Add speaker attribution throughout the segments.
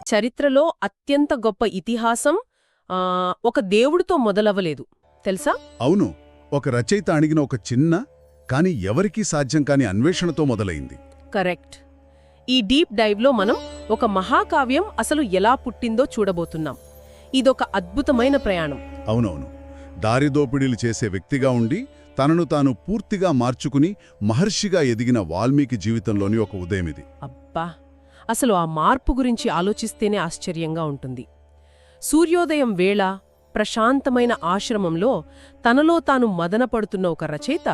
Speaker 1: చరిత్రలో అత్యంత గొప్ప ఇతిహాసం ఒక దేవుడితో మొదలవ్వలేదు తెలుసా?
Speaker 2: అవును, ఒక రచయిత అణిగిన ఒక చిన్న కాని ఎవరికీ సాధ్యం కాని అన్వేషణతో మొదలైంది.
Speaker 1: కరెక్ట్. ఈ డీప్ డైవ్లో మనం ఒక మహాకావ్యం అసలు ఎలా పుట్టిందో చూడబోతున్నాం. ఇదొక అద్భుతమైన ప్రయాణం.
Speaker 2: అవునవును, దారిదోపిడీలు చేసే వ్యక్తిగా ఉండి తనను తాను పూర్తిగా మార్చుకుని మహర్షిగా ఎదిగిన వాల్మీకి జీవితంలోని ఒక ఉదయమిది.
Speaker 1: అబ్బా, అసలు ఆ మార్పు గురించి ఆలోచిస్తేనే ఆశ్చర్యంగా ఉంటుంది. సూర్యోదయం వేళ ప్రశాంతమైన ఆశ్రమంలో తనలో తాను మదనపడుతున్న ఒక రచయిత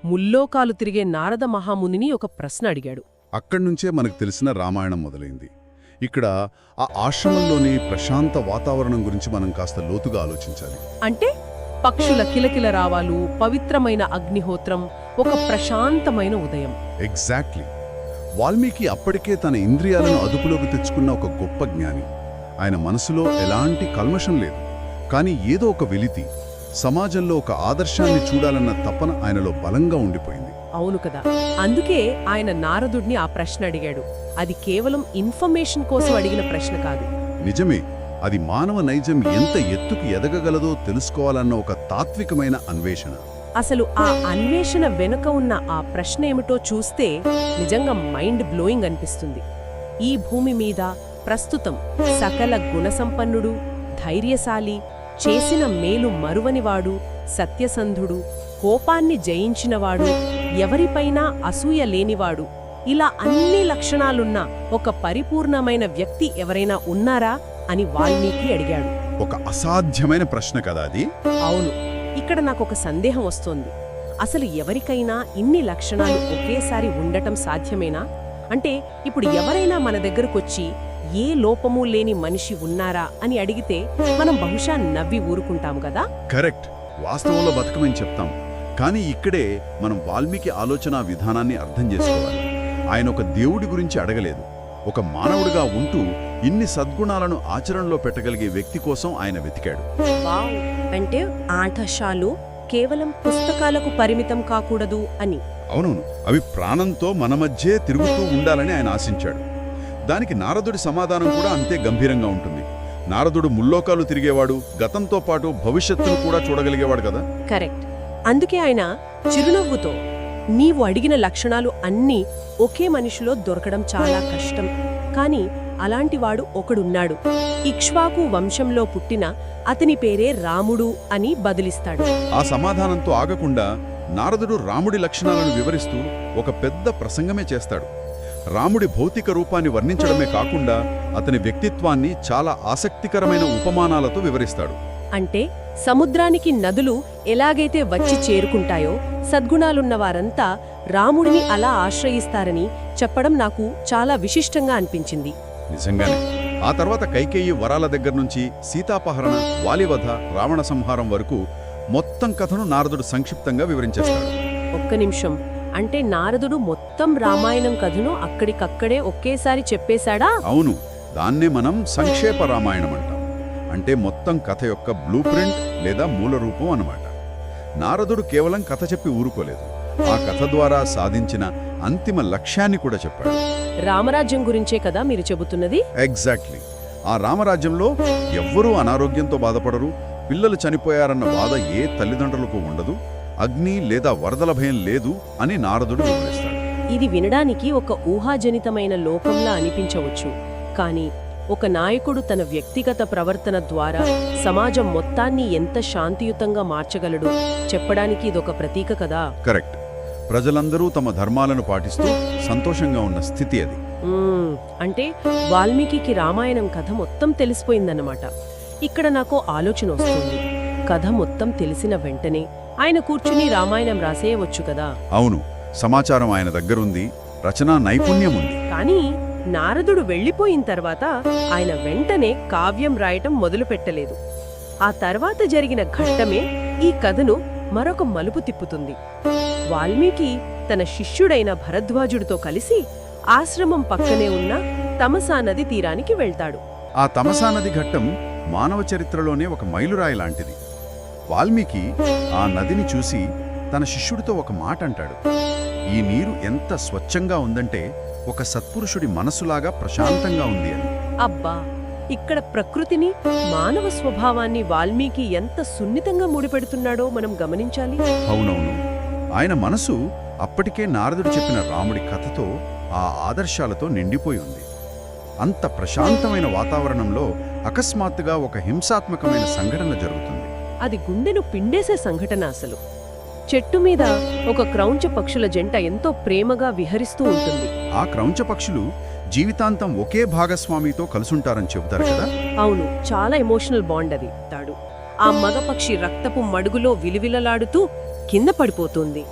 Speaker 1: ముల్లోకాలు తిరిగే నారద మహామునిని ఒక ప్రశ్న అడిగాడు.
Speaker 2: అక్కడ్నుంచే మనకు తెలిసిన రామాయణం మొదలైంది. ఇక్కడ ఆ ఆశ్రమంలోని ప్రశాంత వాతావరణం గురించి మనం కాస్త లోతుగా ఆలోచించాలి.
Speaker 1: అంటే పక్షుల కిలకిల రావాలు, పవిత్రమైన అగ్నిహోత్రం, ఒక ప్రశాంతమైన ఉదయం.
Speaker 2: ఎగ్జాక్ట్లీ. వాల్మీకి అప్పటికే తన ఇంద్రియాలను అదుపులోకి తెచ్చుకున్న ఒక గొప్ప జ్ఞాని. ఆయన మనసులో ఎలాంటి కల్మషం లేదు, కానీ ఏదో ఒక వెలితి, సమాజంలో ఒక ఆదర్శాన్ని చూడాలన్న తపన ఆయనలో బలంగా ఉండిపోయింది.
Speaker 1: అవును కదా, అందుకే ఆయన నారదుడిని ఆ ప్రశ్న అడిగాడు. అది కేవలం ఇన్ఫర్మేషన్ కోసం అడిగిన ప్రశ్న కాదు.
Speaker 2: నిజమే, అది మానవ నైజం ఎంత ఎత్తుకు ఎదగగలదో తెలుసుకోవాలన్న ఒక తాత్వికమైన అన్వేషణ.
Speaker 1: అసలు ఆ అన్వేషణ వెనుక ఉన్న ఆ ప్రశ్న ఏమిటో చూస్తే నిజంగా మైండ్ బ్లోయింగ్ అనిపిస్తుంది. ఈ భూమి మీద ప్రస్తుతం సకల గుణసంపన్నుడు, ధైర్యశాలి, చేసిన మేలు మరువనివాడు, సత్యసంధుడు, కోపాన్ని జయించినవాడు, ఎవరిపైనా అసూయ లేనివాడు, ఇలా అన్ని లక్షణాలున్న ఒక పరిపూర్ణమైన వ్యక్తి ఎవరైనా ఉన్నారా అని వాల్మీకి అడిగాడు.
Speaker 2: ఒక అసాధ్యమైన ప్రశ్న కదా అది.
Speaker 1: అవును. ఇక్కడ నాకొక సందేహం వస్తోంది. అసలు ఎవరికైనా ఇన్ని లక్షణాలు ఒకేసారి ఉండటం సాధ్యమేనా? అంటే ఇప్పుడు ఎవరైనా మన దగ్గరకొచ్చి ఏ లోపమూ లేని మనిషి ఉన్నారా అని అడిగితే మనం బహుశా నవ్వి ఊరుకుంటాం కదా.
Speaker 2: కరెక్ట్, వాస్తవంలో బతకమని చెప్తాం. కానీ ఇక్కడే మనం వాల్మీకి ఆలోచన విధానాన్ని అర్థం చేసుకోవాలి. ఆయన ఒక దేవుడి గురించి అడగలేదు, ఒక మానవుడిగా ఉంటూ ఇన్ని సద్గుణాలను ఆచరణలో పెట్టగలిగే వ్యక్తి కోసం ఆయన వెతికాడు.
Speaker 1: వావ్, అంటే ఆదర్శాలు కేవలం పుస్తకాలకు పరిమితం కాకూడదు అని.
Speaker 2: అవునవును, అవి ప్రాణంతో మన మధ్యే తిరుగుతూ ఉండాలని ఆయన ఆశించాడు. దానికి నారదుడి సమాధానం కూడా అంతే గంభీరంగా ఉంటుంది. నారదుడు ముల్లోకాలు తిరిగేవాడు, గతంతో పాటు భవిష్యత్తును కూడా చూడగలిగేవాడు కదా.
Speaker 1: కరెక్ట్. అందుకే ఆయన చిరునవ్వుతో, నీవు అడిగిన లక్షణాలు అన్నీ ఒకే మనిషిలో దొరకడం చాలా కష్టం, కానీ అలాంటివాడు ఒకడున్నాడు, ఇక్ష్వాకు వంశంలో పుట్టిన అతని పేరే రాముడు అని బదులిస్తాడు.
Speaker 2: ఆ సమాధానంతో ఆగకుండా నారదుడు రాముడి లక్షణాలను వివరిస్తూ ఒక పెద్ద ప్రసంగమే చేస్తాడు. రాముడి భౌతిక రూపాన్ని వర్ణించడమే కాకుండా అతని వ్యక్తిత్వాన్ని చాలా ఆసక్తికరమైన ఉపమానాలతో వివరిస్తాడు.
Speaker 1: అంటే సముద్రానికి నదులు ఎలాగైతే వచ్చి చేరుకుంటాయో, సద్గుణాలున్నవారంతా రాముడిని అలా ఆశ్రయిస్తారని చెప్పడం నాకు చాలా విశిష్టంగా అనిపించింది.
Speaker 2: నిజంగానే. ఆ తర్వాత కైకేయి వరాల దగ్గర్నుంచి సీతాపహరణ, వాలివధ, రావణ సంహారం వరకు మొత్తం కథను నారదుడు సంక్షిప్తంగా వివరించేస్తాడు.
Speaker 1: ఒక్క నిమిషం, అంటే నారదుడు మొత్తం రామాయణం కథను అక్కడికక్కడే ఒకేసారి చెప్పేశాడా?
Speaker 2: అవును, దాన్నే మనం సంక్షేప రామాయణం అంటాం. అంటే మొత్తం కథ యొక్క బ్లూ ప్రింట్ లేదా మూల రూపం అన్నమాట. నారదుడు కేవలం కథ చెప్పి ఊరుకోలేదు, ఆ కథ ద్వారా సాధించిన అంతిమ లక్ష్యాన్ని కూడా చెప్పాడు.
Speaker 1: రామరాజ్యం గురించే కదా మీరు చెబుతున్నది?
Speaker 2: ఎగ్జాక్ట్లీ. ఆ రామరాజ్యంలో ఎవ్వరూ అనారోగ్యంతో బాధపడరు, పిల్లలు చనిపోయారన్న బాధ ఏ తల్లిదండ్రులకు ఉండదు, అగ్ని లేదా వరదల భయం లేదు అని నారదుడు వివరిస్తాడు.
Speaker 1: ఇది వినడానికి ఒక ఊహాజనితమైన లోకంలా అనిపించవచ్చు, కానీ ఒక నాయకుడు తన వ్యక్తిగత ప్రవర్తన ద్వారా సమాజం మొత్తాన్ని ఎంత శాంతియుతంగా మార్చగలడు చెప్పడానికి ఇదొక ప్రతీక కదా.
Speaker 2: కరెక్ట్. ప్రజలందరూ తమ ధర్మాలను పాటిస్తూ సంతోషంగా ఉన్న స్థితి అది.
Speaker 1: అంటే వాల్మీకి రామాయణం కథ మొత్తం తెలిసిపోయిందన్నమాట. ఇక్కడ నాకు ఆలోచన వస్తుంది, కథ మొత్తం తెలిసిన వెంటనే ఆయన కూర్చుని రామాయణం రాసేయవచ్చు కదా.
Speaker 2: అవును, సమాచారం ఆయన దగ్గరుంది, రచనా నైపుణ్యం ఉంది.
Speaker 1: కానీ నారదుడు వెళ్ళిపోయిన తర్వాత ఆయన వెంటనే కావ్యం రాయటం మొదలుపెట్టలేదు. ఆ తర్వాత జరిగిన ఘట్టమే ఈ కథను మరొక మలుపు తిప్పుతుంది. వాల్మీకి తన శిష్యుడైన భరద్వాజుడితో కలిసి ఆశ్రమం పక్కనే ఉన్న తమసా నది తీరానికి వెళ్తాడు.
Speaker 2: ఆ తమసా నది ఘట్టం మానవ చరిత్రలోనే ఒక మైలురాయి లాంటిది. వాల్మీకి ఆ నదిని చూసి తన శిష్యుడితో ఒక మాట అంటాడు. ఈ నీరు ఎంత స్వచ్ఛంగా ఉందంటే ఒక సత్పురుషుడి మనసులాగా ప్రశాంతంగా ఉంది అని.
Speaker 1: అబ్బా, ఇక్కడ ప్రకృతిని, మానవ స్వభావాన్ని వాల్మీకి ఎంత సున్నితంగా ముడిపెడుతున్నాడో మనం గమనించాలి.
Speaker 2: అవునవును. ఆయన మనసు అప్పటికే నారదుడు చెప్పిన రాముడి కథతో, ఆ ఆదర్శాలతో నిండిపోయి ఉంది. అంత ప్రశాంతమైన వాతావరణంలో అకస్మాత్తుగా ఒక హింసాత్మకమైన సంఘటన జరుగుతుంది.
Speaker 1: అది గుండెను పిండేసే సంఘటన అసలు. చెట్టు మీద ఒక క్రౌంచ పక్షుల జంట ఎంతో ప్రేమగా విహరిస్తూ ఉంటుంది.
Speaker 2: ఆ క్రౌంచ పక్షులు జీవితాంతం ఒకే భాగస్వామితో కలుసుంటారని చెబుతారు కదా.
Speaker 1: అవును, చాలా ఎమోషనల్ బాండ్ అది. తాడు ఆ మగపక్షి రక్తపు మడుగులో విలువిలలాడుతూ కింద పడిపోతుంది.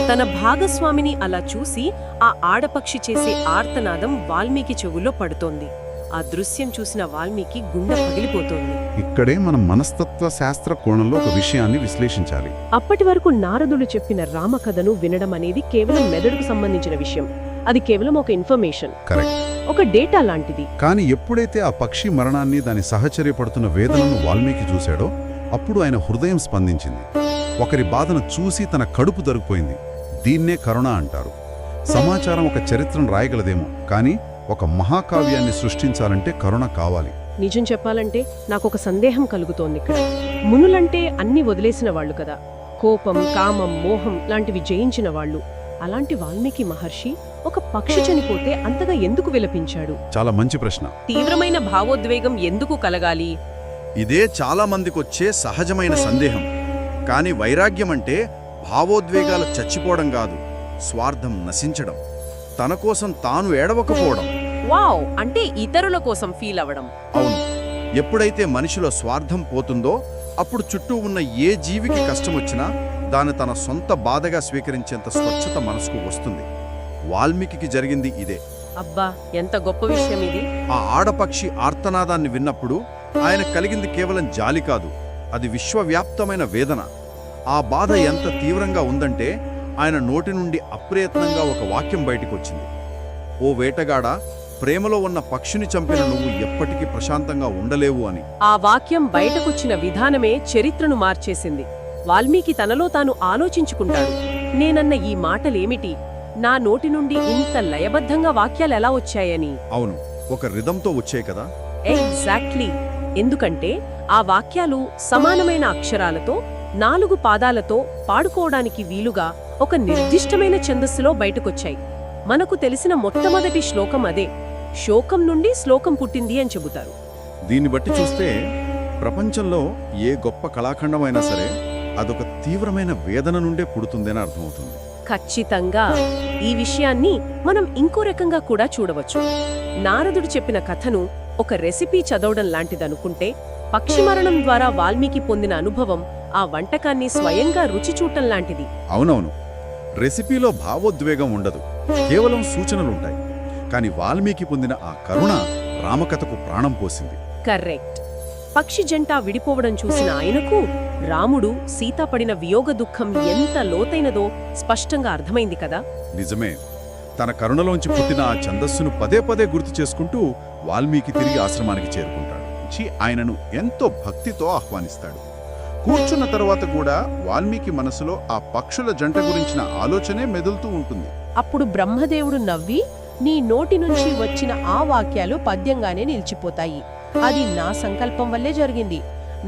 Speaker 1: తన భాగస్వామిని అలా చూసి ఆ ఆడపక్షి చేసే ఆర్తనాదం వాల్మీకి చెవులో పడుతోంది. ఆ దృశ్యం చూసిన వాల్మీకి గుండె పగిలిపోతోంది.
Speaker 2: ఇక్కడే మనం మనస్తత్వ శాస్త్ర కోణంలో ఒక విషయాన్ని విశ్లేషించాలి.
Speaker 1: అప్పటి వరకు నారదుడు చెప్పిన రామకథను వినడం అనేది కేవలం మెదడుకు సంబంధించిన విషయం. అది కేవలం ఒక ఇన్ఫర్మేషన్,
Speaker 2: కరెక్ట్,
Speaker 1: ఒక డేటా లాంటిది.
Speaker 2: కానీ ఎప్పుడైతే ఆ పక్షి మరణాన్ని, దాని సహచర్యపడుతున్న వేదనను వాల్మీకి చూశాడో అప్పుడు ఆయన హృదయం స్పందించింది. ఒకరి బాధను చూసి తన కడుపు దొరికిపోయింది. దీన్నే కరుణ అంటారు. సమాచారం ఒక చరిత్రను రాయగలదేమో, కానీ ఒక మహాకావ్యాన్ని సృష్టించాలంటే కరుణ కావాలి.
Speaker 1: నిజం చెప్పాలంటే నాకొక సందేహం కలుగుతోంది ఇక్కడ. మునులంటే అన్ని వదిలేసిన వాళ్ళు కదా, కోపం, కామం, మోహం లాంటివి జయించిన వాళ్ళు. అలాంటి వాల్మీకి మహర్షి ఒక పక్షి చనిపోతే అంతగా ఎందుకు విలపించాడు?
Speaker 2: చాలా మంచి ప్రశ్న.
Speaker 1: తీవ్రమైన భావోద్వేగం ఎందుకు కలగాలి?
Speaker 3: ఇదే చాలా మందికొచ్చే సహజమైన సందేహం. కాని వైరాగ్యమంటే భావోద్వేగాలు చచ్చిపోవడం కాదు, స్వార్థం నశించడం, తన కోసం తాను ఏడవకపోవడం.
Speaker 1: వావ్, అంటే ఇతరుల కోసం ఫీల్ అవ్వడం.
Speaker 3: అవును, ఎప్పుడైతే మనిషిలో స్వార్థం పోతుందో అప్పుడు చుట్టూ ఉన్న ఏ జీవికి కష్టమొచ్చినా దాన్ని తన సొంత బాధగా స్వీకరించేంత స్వచ్ఛత మనసుకు వస్తుంది. వాల్మీకి జరిగింది ఇదే.
Speaker 1: అబ్బా, ఎంత గొప్ప విషయం ఇది.
Speaker 3: ఆ ఆడపక్షి ఆర్తనాదాన్ని విన్నప్పుడు ఆయన కలిగింది కేవలం జాలి కాదు, అది విశ్వవ్యాప్తమైన వేదన. ఆ బాధ ఎంత తీవ్రంగా ఉందంటే ఆయన నోటి నుండి అప్రయత్నంగా ఒక వాక్యం బయటికొచ్చింది. ఓ వేటగాడ, ప్రేమలో ఉన్న పక్షిని చంపిన నువ్వు ఎప్పటికీ ప్రశాంతంగా ఉండలేవు అని.
Speaker 1: ఆ వాక్యం బయటకొచ్చిన విధానమే చరిత్రను మార్చేసింది. వాల్మీకి తనలో తాను ఆలోచించుకుంటాడు, నేనన్న ఈ మాటలేమిటి, నా నోటి నుండి ఇంత లయబద్ధంగా వాక్యాలెలా వచ్చాయని.
Speaker 3: అవును, ఒక రిధంతో వచ్చాయి కదా.
Speaker 1: ఎగ్జాక్ట్లీ. ఎందుకంటే ఆ వాక్యాలు సమానమైన అక్షరాలతో, 4 పాదాలతో పాడుకోవడానికి వీలుగా ఒక నిర్దిష్టమైన ఛందస్సులో బయటకొచ్చాయి. మనకు తెలిసిన మొట్టమొదటి శ్లోకం అదే. శోకం నుండి శ్లోకం పుట్టింది అని చెబుతారు.
Speaker 3: దీన్ని బట్టి చూస్తే ప్రపంచంలో ఏ గొప్ప కళాఖండమైనా సరే అదొక తీవ్రమైన వేదన నుండే పుడుతుందని అర్థమవుతుంది.
Speaker 1: ఖచ్చితంగా. ఈ విషయాన్ని మనం ఇంకో రకంగా కూడా చూడవచ్చు. నారదుడు చెప్పిన కథను ఒక రెసిపీ చదవడం లాంటిదనుకుంటే, పక్షి మరణం ద్వారా వాల్మీకి పొందిన అనుభవం ఆ వంటకాన్ని స్వయంగా రుచి చూడటం లాంటిది.
Speaker 3: అవునవును, రెసిపీలో భావోద్వేగం ఉండదు, కేవలం సూచనలుంటాయి. కాని వాల్మీకి పొందిన ఆ కరుణ రామకథకు ప్రాణం పోసింది.
Speaker 1: కరెక్ట్. పక్షి జంట విడిపోవడం చూసిన ఆయనకు రాముడు, సీత పడిన వియోగ దుఃఖం ఎంత లోతైనదో స్పష్టంగా అర్థమైంది కదా.
Speaker 2: నిజమే. తన కరుణలోంచి పుట్టిన ఆ ఛందస్సును పదే పదే గుర్తు చేసుకుంటూ వాల్మీకి తిరిగి ఆశ్రమానికి చేరుకుంటాడు. ఆయనను ఎంతో భక్తితో ఆహ్వానిస్తాడు. కూర్చున్న తరువాత కూడా వాల్మీకి మనసులో ఆ పక్షుల జంట గురించిన ఆలోచనే మెదులుతూ ఉంటుంది.
Speaker 1: అప్పుడు బ్రహ్మదేవుడు నవ్వి, నీ నోటి నుంచి వచ్చిన ఆ వాక్యాలు పద్యంగానే నిలిచిపోతాయి. అది నా సంకల్పం వల్లే జరిగింది.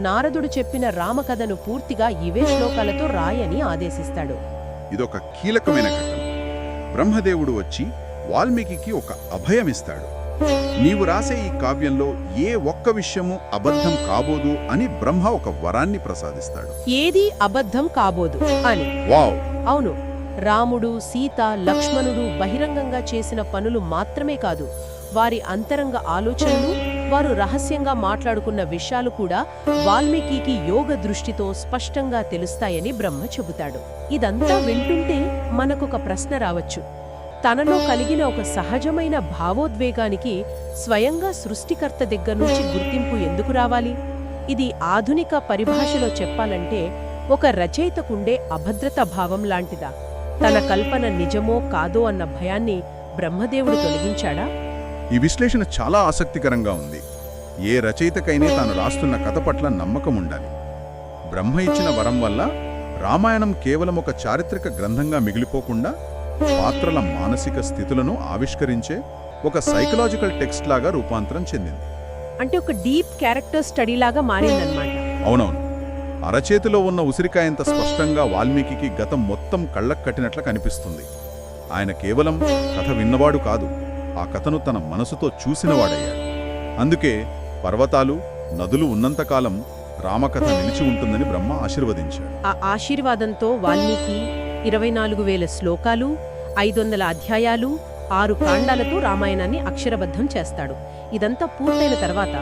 Speaker 1: నారదుడు చెప్పిన రామకథను పూర్తిగా ఇవే శ్లోకాలతో రాయని ఆదేశిస్తాడు.
Speaker 2: ఇదొక కీలకమైన ఘట్టం. బ్రహ్మదేవుడు వచ్చి వాల్మీకి ఒక అభయమిస్తాడు. నీవు రాసే ఈ కావ్యంలో ఏ ఒక్క విషయము అబద్ధం కాబోదు అని బ్రహ్మ ఒక వరాన్ని ప్రసాదిస్తాడు.
Speaker 1: ఏదీ అబద్ధం కాబోదు అని.
Speaker 2: వావ్!
Speaker 1: అవును, రాముడు, సీత, లక్ష్మణుడు బహిరంగంగా చేసిన పనులు మాత్రమే కాదు, వారి అంతరంగ ఆలోచనలు, వారు రహస్యంగా మాట్లాడుకున్న విషయాలు కూడా వాల్మీకి యోగ దృష్టితో స్పష్టంగా తెలుస్తాయని బ్రహ్మ చెబుతాడు. ఇదంతా వింటుంటే మనకొక ప్రశ్న రావచ్చు. తనలో కలిగిన ఒక సహజమైన భావోద్వేగానికి స్వయంగా సృష్టికర్త దగ్గర నుంచి గుర్తింపు ఎందుకు రావాలి? ఇది ఆధునిక పరిభాషలో చెప్పాలంటే ఒక రచయితకుండే అభద్రతా భావం లాంటిదా? తన కల్పన నిజమో కాదో అన్న భయాన్ని బ్రహ్మదేవుడు తొలగించాడా?
Speaker 2: ఈ విశ్లేషణ చాలా ఆసక్తికరంగా ఉంది. ఏ రచయితకైనా తాను రాస్తున్న కథ పట్ల నమ్మకం ఉండాలి. బ్రహ్మ ఇచ్చిన వరం వల్ల రామాయణం కేవలం ఒక చారిత్రక గ్రంథంగా మిగిలిపోకుండా పాత్రల మానసిక స్థితులను ఆవిష్కరించే ఒక సైకలాజికల్ టెక్స్ట్ లాగా రూపాంతరం చెందింది.
Speaker 1: అంటే ఒక డీప్ క్యారెక్టర్ స్టడీ లాగా మారిందన్నమాట.
Speaker 2: అవునవును. అరచేతిలో ఉన్న ఉసిరికాయంత స్పష్టంగా వాల్మీకి గతం మొత్తం కళ్ళకు కట్టినట్లు కనిపిస్తుంది. ఆయన కేవలం కథ విన్నవాడు కాదు, ఆ కథను తన మనసుతో చూసినవాడయ్యాడు. అందుకే పర్వతాలు, నదులు ఉన్నంతకాలం రామకథ నిలిచి ఉంటుందని బ్రహ్మ ఆశీర్వదించాడు.
Speaker 1: ఆ ఆశీర్వాదంతో వాల్మీకి 24,000 శ్లోకాలు, 500 అధ్యాయాలు, 6 కాండాలతో రామాయణాన్ని అక్షరబద్ధం చేస్తాడు. ఇదంతా పూర్తయిన తర్వాత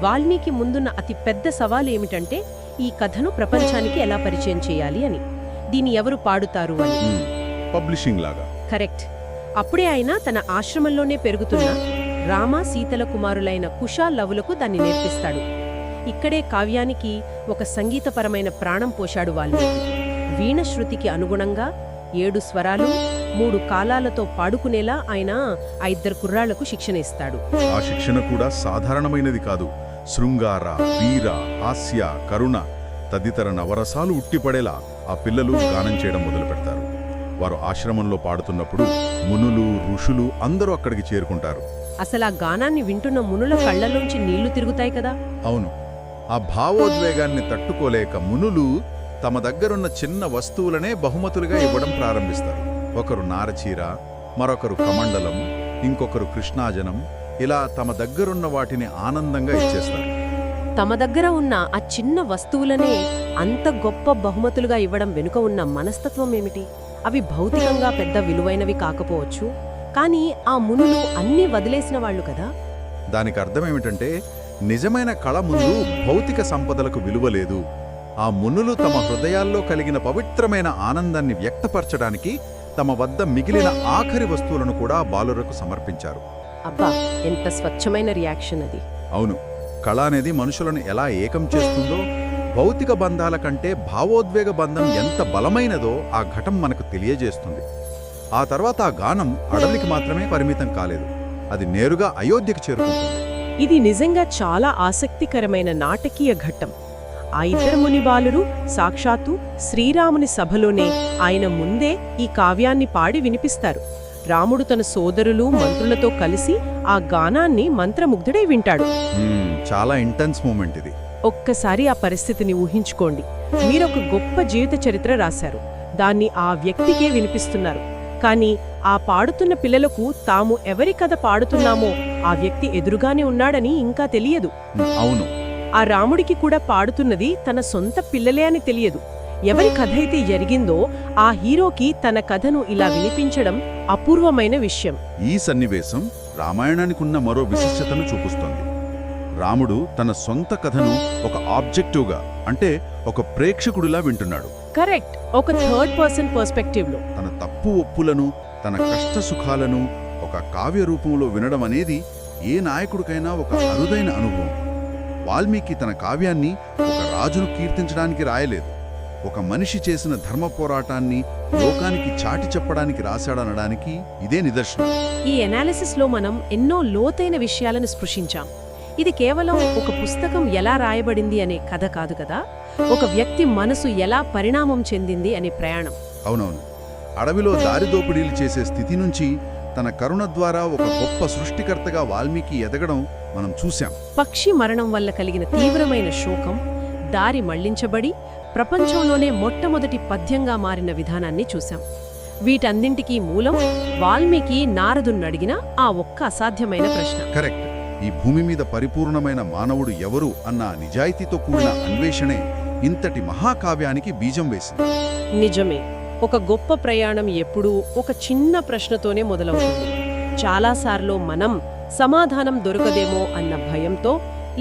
Speaker 1: వాల్మీకి ముందున్న అతి పెద్ద సవాలు ఏమిటంటే ఈ కథను ప్రపంచానికి ఎలా పరిచయం చేయాలి అని. దీన్ని ఎవరు పాడుతారు అని.
Speaker 2: పబ్లిషింగ్ లాగా.
Speaker 1: కరెక్ట్. అప్పుడే ఆయన తన ఆశ్రమంలోనే పెరుగుతున్న రామ సీతల కుమారులైన కుషాల్ లవులకు దాన్ని నేర్పిస్తాడు. ఇక్కడే కావ్యానికి ఒక సంగీతపరమైన ప్రాణం పోశాడు వాల్మీకి. వీణ శృతికి అనుగుణంగా 7 స్వరాలు, 3 కాలాలతో పాడుకునేలా ఆయన 5 కుర్రాళ్లకు శిక్షణ ఇస్తాడు.
Speaker 2: ఆ శిక్షణ కూడా సాధారణమైనది కాదు. శృంగార, వీర, హాస్య, కరుణ తదితర నవరసాలు ఉట్టిపడేలా ఆ పిల్లలు గానం చేయడం మొదలుపెడతారు. వారు ఆశ్రమంలో పాడుతున్నప్పుడు మునులు, ఋషులు అందరూ అక్కడికి చేరుకుంటారు.
Speaker 1: అసలు ఆ గానాన్ని వింటున్న మునుల కళ్లలోంచి నీళ్లు తిరుగుతాయి కదా.
Speaker 2: అవును. ఆ భావోద్వేగాన్ని తట్టుకోలేక మునులు తమ దగ్గరున్న చిన్న వస్తువులనే బహుమతులుగా ఇవ్వడం ప్రారంభిస్తారు. ఒకరు నారచీర, మరొకరు కమండలం, ఇంకొకరు కృష్ణాజనం. ఇలా తమ దగ్గరున్న వాటిని ఆనందంగా ఇచ్చేస్తారు.
Speaker 1: తమ దగ్గర ఉన్న ఆ చిన్న వస్తువులనే అంత గొప్ప బహుమతులుగా ఇవ్వడం వెనుక ఉన్న మనస్తత్వం ఏమిటి? అవి భౌతికంగా పెద్ద విలువైనవి కాకపోవచ్చు, కానీ ఆ మునులు అన్నీ వదిలేసిన వాళ్ళు కదా.
Speaker 2: దానికి అర్థమేమిటంటే నిజమైన కళ ముందు భౌతిక సంపదలకు విలువ లేదు. ఆ మునులు తమ హృదయాల్లో కలిగిన పవిత్రమైన ఆనందాన్ని వ్యక్తపరచడానికి తమ వద్ద మిగిలిన ఆఖరి వస్తువులను కూడా బాలురకు సమర్పించారు.
Speaker 1: అబ్బా, ఎంత స్వచ్ఛమైన రియాక్షన్ అది.
Speaker 2: అవును. కళ అనేది మనుషులను ఎలా ఏకం చేస్తుందో, భౌతిక బంధాల కంటే భావోద్వేగ బంధం ఎంత బలమైనదో ఆ ఘటం మనకు తెలియజేస్తుంది. ఆ తర్వాత ఆ గానం అడవికి మాత్రమే పరిమితం కాలేదు, అది నేరుగా అయోధ్యకు చేరుకుంటుంది.
Speaker 1: ఇది నిజంగా చాలా ఆసక్తికరమైన నాటకీయ ఘట్టం. ఆ 2 మునిబాలురు సాక్షాత్తు శ్రీరాముని సభలోనే ఆయన ముందే ఈ కావ్యాన్ని పాడి వినిపిస్తారు. రాముడు తన సోదరులు, మంత్రులతో కలిసి ఆ గానాన్ని మంత్రముగ్ధుడై వింటాడు.
Speaker 2: చాలా ఇంటెన్స్ మూమెంట్ ఇది.
Speaker 1: ఒక్కసారి ఆ పరిస్థితిని ఊహించుకోండి. మీరొక గొప్ప జీవిత చరిత్ర రాశారు, దాన్ని ఆ వ్యక్తికే వినిపిస్తున్నారు. కానీ ఆ పాడుతున్న పిల్లలకు తాము ఎవరి కథ పాడుతున్నామో ఆ వ్యక్తి ఎదురుగానే ఉన్నాడని ఇంకా తెలియదు.
Speaker 2: అవును.
Speaker 1: ఆ రాముడికి కూడా పాడుతున్నది తన సొంత పిల్లలే అని తెలియదు. ఎవరి కథ అయితే జరిగిందో ఆ హీరోకి తన కథను ఇలా వినిపించడం అపూర్వమైన విషయం.
Speaker 2: ఈ సన్నివేశం రామాయణానికి ఉన్న మరో విశిష్టతను చూపుస్తోంది. రాముడు తన సొంత కథను ఒక ఆబ్జెక్టివ్గా, అంటే ఒక ప్రేక్షకుడిలా వింటున్నాడు.
Speaker 1: కరెక్ట్. ఒక 3rd పర్సన్ పర్స్పెక్టివ్లో
Speaker 2: తన తప్పు ఒప్పులను, తన కష్ట సుఖాలను ఒక కావ్య రూపంలో వినడం అనేది ఏ నాయకుడికైనా ఒక అరుదైన అనుభవం. వాల్మీకి తన కావ్యాన్ని ఒక రాజును కీర్తించడానికి రాయలేదు, ఒక మనిషి చేసిన ధర్మ పోరాటాన్ని లోకానికి చాటి చెప్పడానికి రాశాడనడానికి ఇదే నిదర్శనం.
Speaker 1: ఈ ఎనాలిసిస్లో మనం ఎన్నో లోతైన విషయాలను స్పృశించాం. ఇది కేవలం ఒక పుస్తకం ఎలా రాయబడింది అనే కథ కాదు కదా, ఒక వ్యక్తి మనసు ఎలా పరిణామం చెందింది అనే ప్రయాణం.
Speaker 2: అవునవును. అడవిలో దారిదోపిడీలు చేసే స్థితి నుంచి తన కరుణ ద్వారా ఒక గొప్ప సృష్టికర్తగా వాల్మీకి ఎదగడం మనం చూశాం.
Speaker 1: పక్షి మరణం వల్ల కలిగిన తీవ్రమైన శోకం దారి మళ్లించబడి ప్రపంచంలోనే మొట్టమొదటి పద్యంగా మారిన విధానాన్ని చూశాం. వీటన్నింటికీ మూలం వాల్మీకి నారదున్నడిగిన ఆ ఒక్క అసాధ్యమైన ప్రశ్న.
Speaker 2: కరెక్ట్. ఈ భూమి మీద పరిపూర్ణమైన మానవుడు ఎవరు అన్న నిజాయితీతో కూడిన అన్వేషణే ఇంతటి మహాకావ్యానికి బీజం వేసింది.
Speaker 1: నిజమే. ఒక గొప్ప ప్రయాణం ఎప్పుడూ ఒక చిన్న ప్రశ్నతోనే మొదలవుతుంది. చాలాసార్లు మనం సమాధానం దొరకదేమో అన్న భయంతో,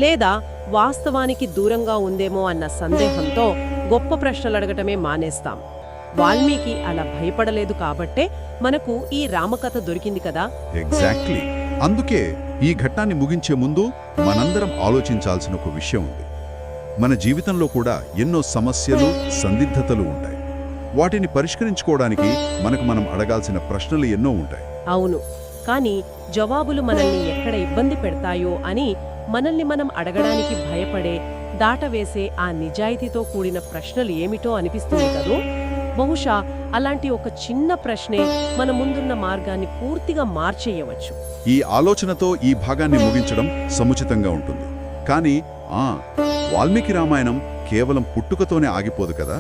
Speaker 1: లేదా వాస్తవానికి దూరంగా ఉందేమో అన్న సందేహంతో గొప్ప ప్రశ్నలు అడగటమే మానేస్తాం. వాల్మీకి అలా భయపడలేదు కాబట్టే మనకు ఈ రామకథ దొరికింది కదా.
Speaker 2: ఎగ్జాక్ట్లీ. అందుకే ఈ ఘట్టాన్ని ముగించే ముందు మనందరం ఆలోచించాల్సిన ఒక విషయం ఉంది. మన జీవితంలో కూడా ఎన్నో సమస్యలు, సందిగ్ధతలు ఉంటాయి. వాటిని పరిష్కరించుకోవడానికి మనకు మనం అడగాల్సిన ప్రశ్నలు ఎన్నో ఉంటాయి.
Speaker 1: అవును. కానీ జవాబులు మనల్ని ఎక్కడ ఇబ్బంది పెడతాయో అని మనల్ని మనం అడగడానికి భయపడే, దాటవేసే ఆ నిజాయితీతో కూడిన ప్రశ్నలు ఏమిటో అనిపిస్తుంది కదూ. బహుశా అలాంటి ఒక చిన్న ప్రశ్నే మన ముందున్న మార్గాన్ని పూర్తిగా మార్చేయవచ్చు.
Speaker 2: ఈ ఆలోచనతో ఈ భాగాన్ని ముగించడం సముచితంగా ఉంటుంది. కానీ వాల్మీకి రామాయణం కేవలం పుట్టుకతోనే ఆగిపోదు కదా.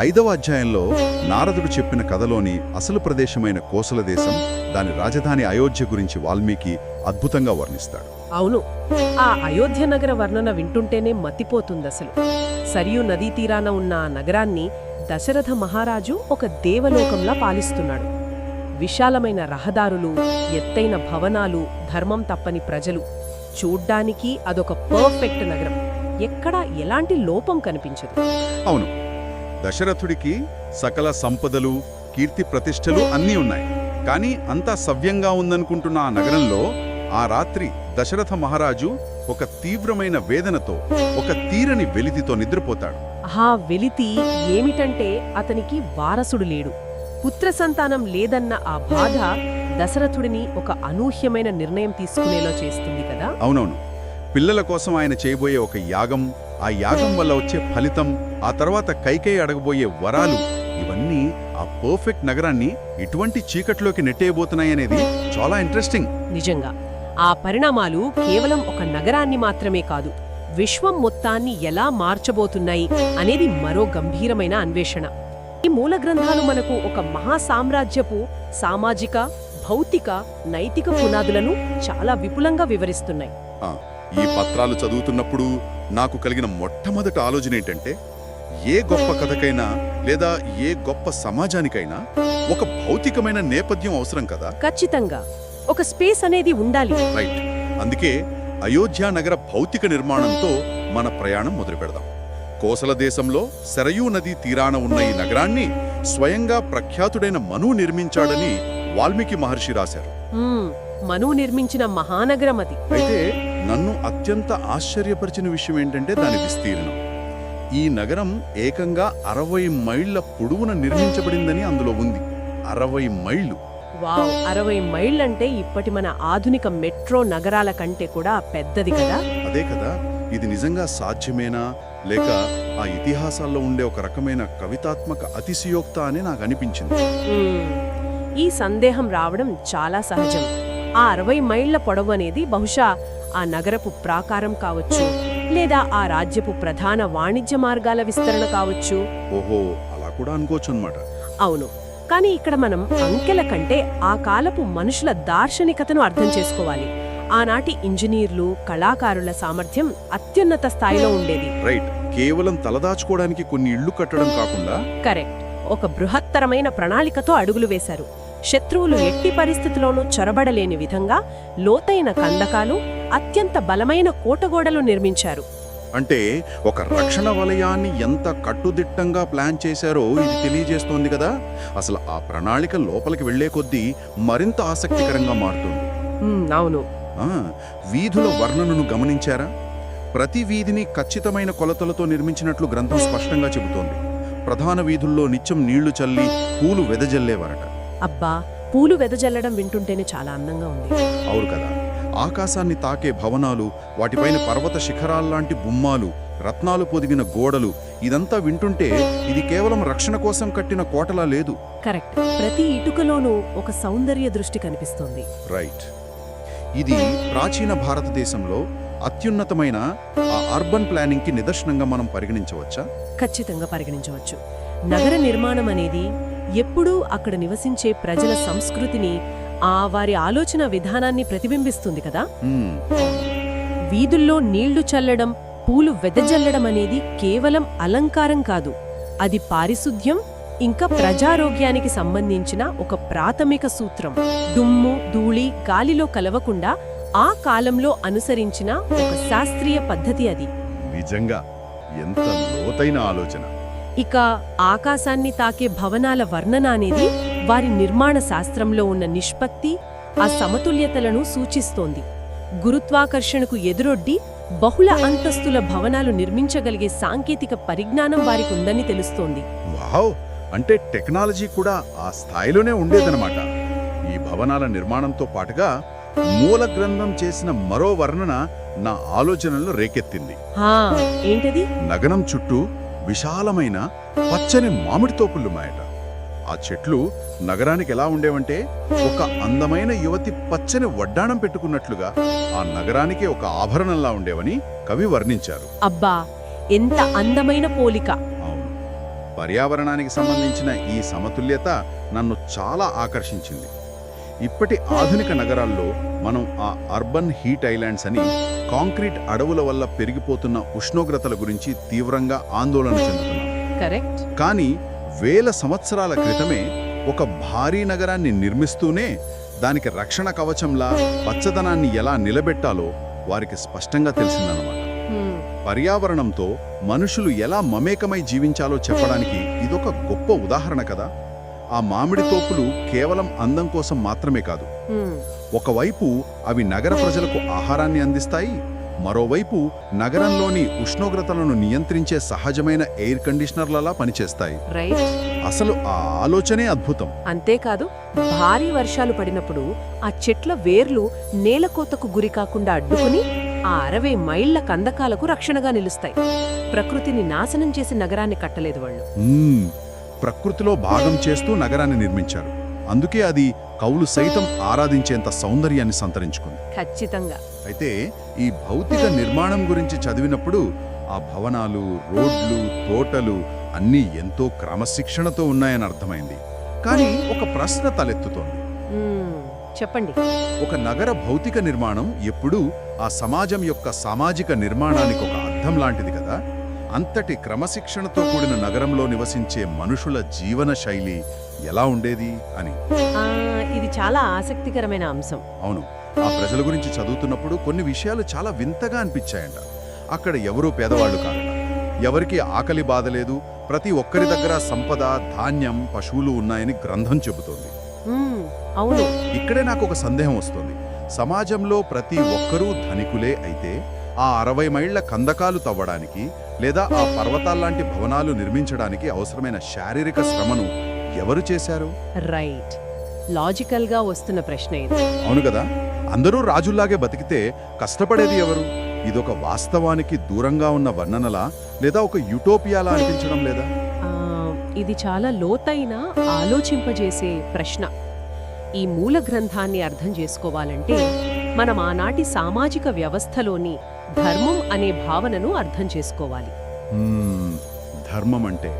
Speaker 2: 5వ అధ్యాయంలో నారదుడు చెప్పిన కథలోని అసలు ప్రదేశమైన కోసల దేశం, దాని రాజధాని అయోధ్య గురించి వాల్మీకి అద్భుతంగా వర్ణిస్తాడు.
Speaker 1: అవును, ఆ అయోధ్య నగర వర్ణన వింటుంటేనే మతిపోతుందసలు. సరియు నదీ తీరాన ఉన్న ఆ నగరాన్ని దశరథ మహారాజు ఒక దేవలోకంలా పాలిస్తున్నాడు. విశాలమైన రహదారులు, ఎత్తైన భవనాలు, ధర్మం తప్పని ప్రజలు. చూడ్డానికి అదొక పర్ఫెక్ట్ నగరం. ఎక్కడా ఎలాంటి లోపం కనిపించదు.
Speaker 2: అవును, దశరథుడికి సకల సంపదలు, కీర్తి ప్రతిష్టలు అన్నీ ఉన్నాయి. కానీ అంతా సవ్యంగా ఉందనుకుంటున్న ఆ నగరంలో ఆ రాత్రి దశరథ మహారాజు ఒక తీవ్రమైన వేదనతో, ఒక తీరని వెలితితో నిద్రపోతాడు.
Speaker 1: ఆ వెలితి ఏమిటంటే అతనికి వారసుడు లేడు. పుత్ర సంతానం లేదన్న ఆ బాధ దశరథుడిని ఒక అనూహ్యమైన నిర్ణయం తీసుకునేలా చేస్తుంది కదా.
Speaker 2: అవునవును, పిల్లల కోసం ఆయన చేయబోయే ఒక యాగం, ఆ యాగం వల్ల వచ్చే ఫలితం, ఆ తర్వాత కైకేయి అడగబోయే వరాలు, ఇవన్నీ ఆ పర్ఫెక్ట్ నగరాన్ని ఇటువంటి చీకట్లోకి నెట్టేయబోతున్నాయనేది చాలా ఇంట్రెస్టింగ్.
Speaker 1: నిజంగా ఆ పరిణామాలు కేవలం ఒక నగరాన్ని మాత్రమే కాదు, విశ్వం మొత్తాన్ని ఎలా మార్చబోతున్నాయి అనేది మరో గంభీరమైన అన్వేషణ. ఈ మూల గ్రంథాలు మనకు ఒక మహాసామ్రాజ్యపు సామాజిక, భౌతిక, నైతిక పునాదులను చాలా విపులంగా వివరిస్తున్నాయి.
Speaker 2: ఈ పత్రాలు చదువుతున్నప్పుడు నాకు కలిగిన మొట్టమొదటి ఆలోచన ఏంటంటే, ఏ గొప్ప కథకైనా లేదా ఏ గొప్ప సమాజానికైనా ఒక భౌతికమైన నేపథ్యం అవసరం కదా.
Speaker 1: ఖచ్చితంగా ఒక స్పేస్ అనేది ఉండాలి.
Speaker 2: రైట్. అందుకే అయోధ్య నగర భౌతిక నిర్మాణంతో మన ప్రయాణం మొదలు పెడదాం. కోసల దేశంలో సరయూ నదీ తీరాన ఉన్న ఈ నగరాన్ని స్వయంగా ప్రఖ్యాతుడైన మను నిర్మించాడని వాల్మీకి మహర్షి రాశారు.
Speaker 1: మను నిర్మించిన మహానగరం అది.
Speaker 2: అయితే నన్ను అత్యంత ఆశ్చర్యపరిచిన విషయం ఏంటంటే దాని విస్తీర్ణం. ఈ నగరం ఏకంగా 60 మైళ్ల పొడవున నిర్మించబడిందని అందులో ఉంది. 60 మైళ్లు.
Speaker 1: వావ్, 60 మైళ్లంటే ఇప్పటి మన ఆధునిక మెట్రో నగరాల కంటే కూడా పెద్దది కదా.
Speaker 2: అదే కదా, ఇది నిజంగా సాధ్యమేనా లేక ఆ ఇతిహాసాల్లో ఉండే ఒక రకమైన కవితాత్మక అతిశయోక్త అని నాకు అనిపించింది.
Speaker 1: ఈ సందేహం రావడం చాలా సహజం. ఆ 60 మైళ్ల పొడవు అనేది బహుశా ఆ నగరపు ప్రాకారం కావచ్చు, లేదా ఆ రాజ్యపు ప్రధాన వాణిజ్య మార్గాల విస్తరణ కావచ్చు.
Speaker 2: ఓహో, అలా కూడా అనుకోవచ్చు అన్నమాట.
Speaker 1: అవును, కానీ ఇక్కడ మనం అంకెల కంటే ఆ కాలపు మనుషుల దార్శనికతను అర్థం చేసుకోవాలి. ఆనాటి ఇంజనీర్లు, కళాకారుల సామర్థ్యం అత్యున్నత స్థాయిలో ఉండేది.
Speaker 2: రైట్. కేవలం తలదాచుకోవడానికి కొన్ని ఇళ్లు కట్టడం కాకుండా
Speaker 1: కరెక్ట్, ఒక బృహత్తరమైన ప్రణాళికతో అడుగులు వేశారు. శత్రువులు ఎట్టి పరిస్థితిలోనూ చొరబడలేని విధంగా లోతైన కందకాలు, అత్యంత బలమైన కోటగోడలు నిర్మించారు.
Speaker 2: అంటే ఒక రక్షణ వలయాన్ని ఎంత కట్టుదిట్టంగా ప్లాన్ చేశారో ఇది తెలియజేస్తోంది కదా. అసలు ఆ ప్రణాళిక లోపలికి వెళ్లే కొద్దీ మరింత ఆసక్తికరంగా మారుతుంది.
Speaker 1: అవును.
Speaker 2: వీధుల వర్ణనను గమనించారా? ప్రతి వీధిని ఖచ్చితమైన కొలతలతో నిర్మించినట్లు గ్రంథం స్పష్టంగా చెబుతోంది. ప్రధాన వీధుల్లో నిత్యం నీళ్లు చల్లి పూలు వెదజల్లేవారట.
Speaker 1: అబ్బా, పూలు వెదజల్లడం వింటుంటేనే చాలా అందంగా ఉంది.
Speaker 2: అవును కదా. ఆకాశాన్ని తాకే భవనాలు, వాటిపైన పర్వత శిఖరాల్లాంటి బుమ్మాలు, రత్నాలు పొదిగిన గోడలు, ఇదంతా వింటుంటే ఇది కేవలం రక్షణ కోసం కట్టిన కోటలా లేదు.
Speaker 1: కరెక్ట్, ప్రతి ఇటుకలోనూ ఒక సౌందర్య దృష్టి కనిపిస్తోంది.
Speaker 2: రైట్. ఇది ప్రాచీన భారతదేశంలో అత్యున్నతమైన ఆ అర్బన్ ప్లానింగ్ కి నిదర్శనంగా మనం పరిగణించవచ్చా?
Speaker 1: ఖచ్చితంగా పరిగణించవచ్చు. నగర నిర్మాణం అనేది ఎప్పుడూ అక్కడ నివసించే ప్రజల సంస్కృతిని, వారి ఆలోచన విధానాన్ని ప్రతిబింబిస్తుంది కదా. వీధుల్లో నీళ్లు చల్లడం, పూలు వెదజల్లడం అనేది కేవలం అలంకారం కాదు, అది పారిశుద్ధ్యం, ఇంకా ప్రజారోగ్యానికి సంబంధించిన ఒక ప్రాథమిక సూత్రం. దుమ్ము, ధూళి గాలిలో కలవకుండా ఆ కాలంలో అనుసరించిన ఒక శాస్త్రీయ పద్ధతి అది.
Speaker 2: నిజంగా ఎంత లోతైన ఆలోచన.
Speaker 1: ఇక ఆకాశాన్ని తాకే భవనాల వర్ణన అనేది వారి నిర్మాణ శాస్త్రంలో ఉన్న నిష్పత్తి, ఆ సమతుల్యతలను సూచిస్తోంది. గురుత్వాకర్షణకు ఎదురొడ్డి బహుళ అంతస్తుల భవనాలు నిర్మించగలిగే సాంకేతిక పరిజ్ఞానం వారికి ఉందని తెలుస్తోంది.
Speaker 2: వావ్, అంటే టెక్నాలజీ కూడా ఆ స్థాయిలోనే ఉండేదన్నమాట. ఈ భవనాల నిర్మాణంతో పాటుగా మూల గ్రంథం చేసిన మరో వర్ణన నా ఆలోచనలో రేకెత్తింది.
Speaker 1: ఏంటది?
Speaker 2: నగరం చుట్టూ విశాలమైన పచ్చని మామిడి తోపులున్నాయట. ఆ చెట్లు నగరానికి ఎలా ఉండేవంటే ఒక అందమైన యువతి పచ్చని వడ్డాణం పెట్టుకున్నట్లుగా ఆ నగరానికి ఒక ఆభరణంలా ఉండేవని కవి వర్ణించారు.
Speaker 1: అబ్బా, ఎంత అందమైన పోలిక!
Speaker 2: అవును, పర్యావరణానికి సంబంధించిన ఈ సమతుల్యత నన్ను చాలా ఆకర్షించింది. ఇప్పటి ఆధునిక నగరాల్లో మనం ఆ అర్బన్ హీట్ ఐలాండ్స్ అని కాంక్రీట్ అడవుల వల్ల పెరిగిపోతున్న ఉష్ణోగ్రతల గురించి తీవ్రంగా ఆందోళన చెందుతున్నాం.
Speaker 1: కరెక్ట్.
Speaker 2: కానీ వేల సంవత్సరాల క్రితమే ఒక భారీ నగరాన్ని నిర్మిస్తూనే దానికి రక్షణ కవచంలా పచ్చదనాన్ని ఎలా నిలబెట్టాలో వారికి స్పష్టంగా తెలిసిందన్నమాట.
Speaker 1: హ్మ్.
Speaker 2: పర్యావరణంతో మనుషులు ఎలా మమేకమై జీవించాలో చెప్పడానికి ఇదొక గొప్ప ఉదాహరణ కదా. ఆ మామిడి తోపులు కేవలం అందం కోసం మాత్రమే కాదు.
Speaker 1: హ్మ్.
Speaker 2: ఒకవైపు అవి నగర ప్రజలకు ఆహారాన్ని అందిస్తాయి, మరోవైపు నగరంలోని ఉష్ణోగ్రతలను నియంత్రించే సహజమైన ఎయిర్ కండిషనర్లలా పనిచేస్తాయి.
Speaker 1: రైట్.
Speaker 2: అసలు ఆ ఆలోచనే అద్భుతం.
Speaker 1: అంతేకాదు, భారీ వర్షాలు పడినప్పుడు ఆ చెట్ల వేర్లు నేలకోతకు గురికాకుండా అడ్డుకుని ఆ 60 మైళ్ల కందకాలకు రక్షణగా నిలుస్తాయి. ప్రకృతిని నాశనం చేసి నగరాన్ని కట్టలేదు వాళ్ళు.
Speaker 2: ప్రకృతిలో భాగం చేస్తూ నగరాన్ని నిర్మించారు. అందుకే అది కవులు సైతం ఆరాధించేంత సౌందర్యాన్ని సంతరించుకుంది.
Speaker 1: ఖచ్చితంగా.
Speaker 2: అయితే ఈ భౌతిక నిర్మాణం గురించి చదివినప్పుడు ఆ భవనాలు, రోడ్లు, తోటలు అన్నీ ఎంతో క్రమశిక్షణతో ఉన్నాయని అర్థమైంది. కానీ ఒక ప్రశ్న తలెత్తుతోంది.
Speaker 1: చెప్పండి.
Speaker 2: ఒక నగర భౌతిక నిర్మాణం ఎప్పుడూ ఆ సమాజం యొక్క సామాజిక నిర్మాణానికి ఒక అర్థం లాంటిది కదా. అంతటి క్రమశిక్షణతో కూడిన నగరంలో నివసించే మనుషుల జీవన శైలి ఎలా ఉండేది అని.
Speaker 1: ఇది చాలా ఆసక్తికరమైన అంశం.
Speaker 2: అవును, ఆ ప్రజల గురించి చదువుతున్నప్పుడు కొన్ని విషయాలు చాలా వింతగా అనిపించాయంట. అక్కడ ఎవరూ పేదవాళ్లు కారట, ఎవరికి ఆకలి బాధ లేదు, ప్రతి ఒక్కరి దగ్గర సంపద, ధాన్యం, పశువులు ఉన్నాయని గ్రంథం చెబుతోంది.
Speaker 1: అవును.
Speaker 2: ఇక్కడే నాకు ఒక సందేహం వస్తుంది. సమాజంలో ప్రతి ఒక్కరూ ధనికులే అయితే ఆ 60 మైళ్ల కందకాలు తవ్వడానికి లేదా ఆ పర్వతాల్లాంటి భవనాలు నిర్మించడానికి అవసరమైన శారీరక శ్రమను ఎవరు చేశారు?
Speaker 1: రైట్. లాజికల్ గా వస్తున్న ప్రశ్న ఇది.
Speaker 2: అవును కదా. అందరూ రాజుల్లాగే బతికితే కష్టపడేది ఎవరు? ఇదొక వాస్తవానికి దూరంగా ఉన్న వర్ణనలా లేదా ఒక యుటోపియాలా అనిపించడం లేదా?
Speaker 1: ఇది చాలా లోతైన ఆలోచింపజేసే ప్రశ్న. ఈ మూల గ్రంథాన్ని అర్థం చేసుకోవాలంటే మనం ఆనాటి సామాజిక వ్యవస్థలోని ధర్మం అనే భావనను అర్థం చేసుకోవాలి.
Speaker 2: ధర్మం అంటే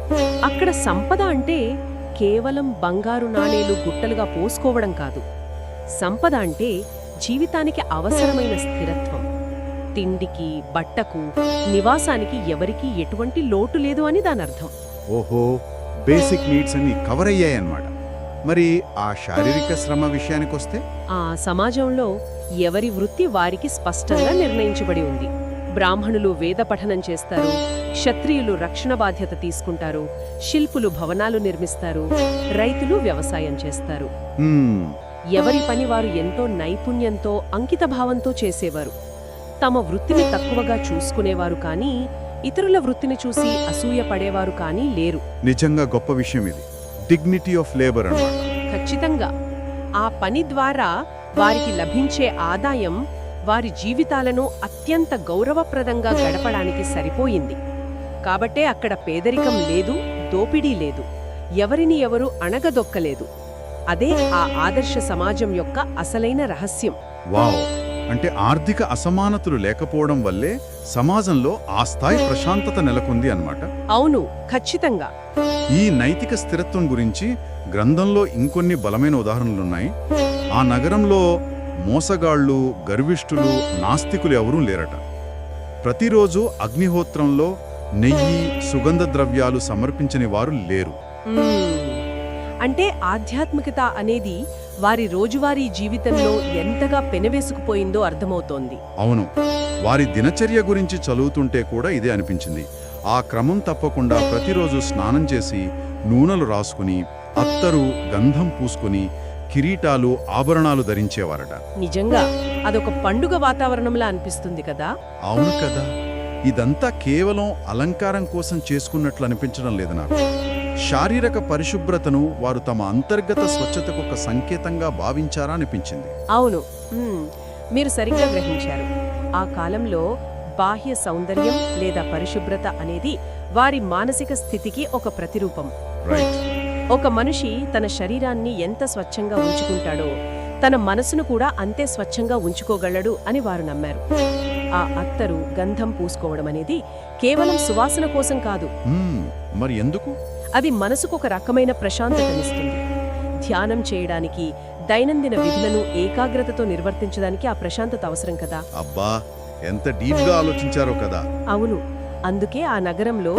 Speaker 1: అక్కడ సంపద అంటే కేవలం బంగారు నాణేలు గుట్టలుగా పోసుకోవడం కాదు. సంపద అంటే జీవితానికి అవసరమైన స్థిరత్వం, తిండికి, బట్టకు, నివాసానికి ఎవరికీ ఎటువంటి లోటు లేదు అని దాని అర్థం.
Speaker 2: ఓహో, బేసిక్ నీడ్స్ అన్ని కవర్ అయ్యాయన్నమాట. మరి ఆ శారీరక శ్రమ విషయానికొస్తే
Speaker 1: ఆ సమాజంలో ఎవరి వృత్తి వారికి స్పష్టంగా నిర్ణయించబడి ఉంది. బ్రాహ్మణులు వేద పఠనం చేస్తారు, క్షత్రియులు రక్షణ బాధ్యత తీసుకుంటారు, శిల్పులు భవనాలు నిర్మిస్తారు, రైతులు వ్యవసాయం చేస్తారు. ఎవరి పని వారు ఎంతో నైపుణ్యంతో, అంకితభావంతో చేసేవారు. తమ వృత్తిని తక్కువగా చూసుకునేవారు కానీ ఇతరుల వృత్తిని చూసి అసూయ పడేవారు కానీ లేరు.
Speaker 2: నిజంగా గొప్ప విషయం ఇది. డిగ్నిటీ ఆఫ్ లేబర్ అన్నమాట.
Speaker 1: ఖచ్చితంగా. ఆ పని ద్వారా వారికి లభించే ఆదాయం వారి జీవితాలను అత్యంత గౌరవప్రదంగా గడపడానికి సరిపోయింది. కాబట్టే అక్కడ పేదరికం లేదు, దోపిడీ లేదు, ఎవరిని ఎవరు అణగదొక్కలేదు. అదే ఆ ఆదర్శ సమాజం యొక్క అసలైన రహస్యం.
Speaker 2: వావ్! అంటే ఆర్థిక అసమానతలు లేకపోవడం వల్లే సమాజంలో ఆ స్థాయి ప్రశాంతత నెలకొంది అన్నమాట.
Speaker 1: అవును, ఖచ్చితంగా.
Speaker 2: ఈ నైతిక స్థిరత్వం గురించి గ్రంథంలో ఇంకొన్ని బలమైన ఉదాహరణలున్నాయి. ఆ నగరంలో మోసగాళ్లు, గర్విష్ఠులు, నాస్తికులు ఎవరూ లేరట. ప్రతిరోజు అగ్నిహోత్రంలో నెయ్యి, సుగంధ ద్రవ్యాలు సమర్పించని వారు లేరు.
Speaker 1: అంటే ఆధ్యాత్మికత అనేది వారి రోజువారీ జీవితంలో ఎంతగా పెనవేసుకుపోయిందో అర్థమవుతోంది.
Speaker 2: అవును, వారి దినచర్య గురించి చదువుతుంటే కూడా ఇదే అనిపించింది. ఆ క్రమం తప్పకుండా ప్రతిరోజు స్నానం చేసి నూనెలు రాసుకుని, అత్తరు, గంధం పూసుకుని, కిరీటాలు, ఆభరణాలు ధరించేవారట.
Speaker 1: నిజంగా అదొక పండుగ వాతావరణంలా అనిపిస్తుంది కదా.
Speaker 2: అవును కదా. ఇదంతా కేవలం అలంకారం కోసం చేసుకున్నట్లు అనిపించడం లేదు నాకు. శారీరక పరిశుభ్రతను వారు తమ అంతర్గత స్వచ్ఛతకు ఒక సంకేతంగా భావించారా అనిపించింది.
Speaker 1: అవును, మీరు సరిగ్గా గ్రహించారు. ఆ కాలంలో బాహ్య సౌందర్యం లేదా పరిశుభ్రత అనేది వారి మానసిక స్థితికి ఒక ప్రతిరూపం.
Speaker 2: రైట్.
Speaker 1: ఒక మనిషి తన శరీరాన్ని ఎంత స్వచ్ఛంగా ఉంచుకుంటాడో తన మనసును కూడా అంతే స్వచ్ఛంగా ఉంచుకోగలడు అని వారు నమ్మారు. ఆ అత్తరు గంధం పూసుకోవడం అనేది కేవలం సువాసన కోసం కాదు,
Speaker 3: మరి ఎందుకు?
Speaker 1: అది మనసుకు ఒక రకమైన ప్రశాంతతనిస్తుంది. ధ్యానం చేయడానికి, దైనందిన విధులను ఏకాగ్రతతో నిర్వర్తించడానికి ఆ ప్రశాంతత అవసరం కదా.
Speaker 3: అబ్బా, ఎంత డీప్గా ఆలోచించారో కదా.
Speaker 1: అవును, అందుకే ఆ నగరంలో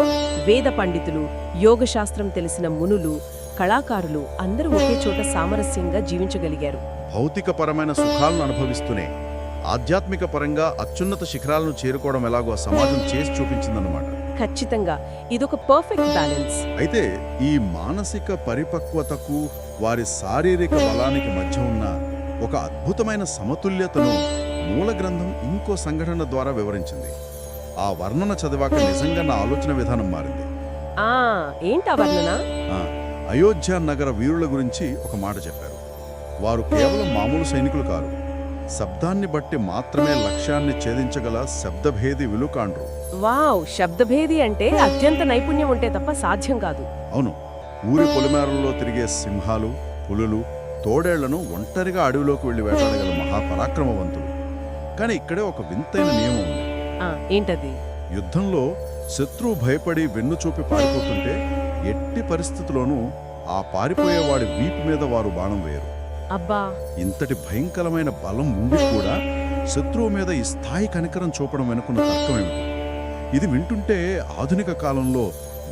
Speaker 1: వేద పండితులు, యోగశాస్త్రం తెలిసిన మునులు, కళాకారులు అందరూ ఒకే చోట సామరస్యంగా జీవించగలిగారు.
Speaker 3: భౌతికపరమైన సుఖాలను అనుభవిస్తూనే ఆధ్యాత్మిక పరంగా అత్యున్నత శిఖరాలను చేరుకోవడం ఎలాగో ఆ సమాజం చేసి చూపించిందన్నమాట.
Speaker 1: ఖచ్చితంగా ఇదొక పర్ఫెక్ట్ బ్యాలెన్స్.
Speaker 3: అయితే ఈ మానసిక పరిపక్వతకు వారి శారీరక బలానికి మధ్య ఉన్న ఒక అద్భుతమైన సమతుల్యతను మూల గ్రంథం ఇంకో సంఘటన ద్వారా వివరించింది. ఆ వర్ణన చదివాక నిజంగా నా ఆలోచన విధానం మారింది.
Speaker 1: ఏంటా వర్ణన?
Speaker 3: అయోధ్య నగర వీరుల గురించి ఒక మాట చెప్పారు. వారు కేవలం మామూలు సైనికులు కారు, శబ్దాన్ని బట్టి మాత్రమే లక్ష్యాన్ని ఛేదించగల శబ్దభేది విలుకాండ్రు.
Speaker 1: వావ్, శబ్దభేది అంటే అత్యంత నైపుణ్యం ఉంటే తప్ప సాధ్యం కాదు.
Speaker 3: అవును, ఊరి పొలిమేరల్లో తిరిగే సింహాలు, పులులు, తోడేళ్లను ఒంటరిగా అడవిలోకి వెళ్లి వేటాడగల మహాపరాక్రమవంతులు. కానీ ఇక్కడే ఒక వింతైన నియమం ఉంది.
Speaker 1: ఏంటది?
Speaker 3: యుద్ధంలో శత్రువు భయపడి వెన్నుచూపి పారిపోతుంటే ఎట్టి పరిస్థితుల్లోనూ ఆ పారిపోయేవాడి వీపు మీద వారు బాణం వేయరు.
Speaker 1: అబ్బా,
Speaker 3: ఇంతటి భయంకరమైన బలం ఉండి కూడా శత్రువు మీద ఈ స్థాయి కనికరం చూపడం వెనుకున్న తర్కమేమిటి? ఇది వింటుంటే ఆధునిక కాలంలో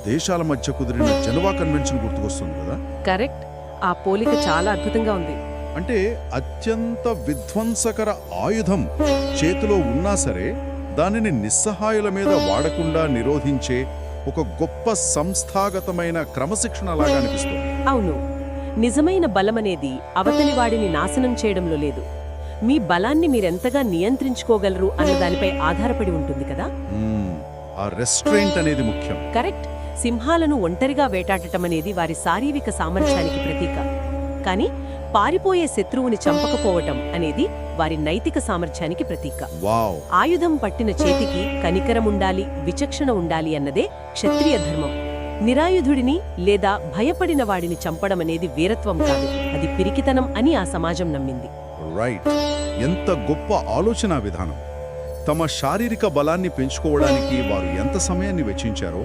Speaker 3: దేశాల మధ్య కుదిరిన జెనీవా కన్వెన్షన్ గుర్తుకొస్తుంది కదా.
Speaker 1: కరెక్ట్, ఆ పోలిక చాలా అద్భుతంగా ఉంది.
Speaker 3: అంటే అత్యంత విధ్వంసకర ఆయుధం చేతిలో ఉన్నా సరే దానిని నిస్సహాయుల మీద వాడకుండా నిరోధించే ఒక గొప్ప సంస్థాగతమైన క్రమశిక్షణలాగా అనిపిస్తుంది.
Speaker 1: అవును, నిజమైన బలమనేది అవతలి వాడిని నాశనం చేయడంలో లేదు, మీ బలాన్ని మీరెంతగా నియంత్రించుకోగలరు అన్న దానిపై ఆధారపడి ఉంటుంది కదా.
Speaker 3: ఆ రెస్ట్రెయింట్ అనేది ముఖ్యం.
Speaker 1: కరెక్ట్, సింహాలను ఒంటరిగా వేటాడటం అనేది వారి శారీరక సామర్థ్యానికి ప్రతీక. కానీ పారిపోయే శత్రువుని చంపకపోవటం అనేది వారి నైతిక సామర్థ్యానికి ప్రతీక.
Speaker 3: వావ్,
Speaker 1: ఆయుధం పట్టిన చేతికి కనికరముండాలి, విచక్షణ ఉండాలి అన్నదే క్షత్రియ ధర్మం. నిరాయుధుడిని లేదా భయపడిన వాడిని చంపడమనేది వీరత్వం కాదు, అది పిరికితనం అని ఆ సమాజం నమ్మింది.
Speaker 3: రైట్, ఎంత గొప్ప ఆలోచనా విధానం. తమ శారీరక బలాన్ని పెంచుకోవడానికి వారు ఎంత సమయాన్ని వెచ్చించారో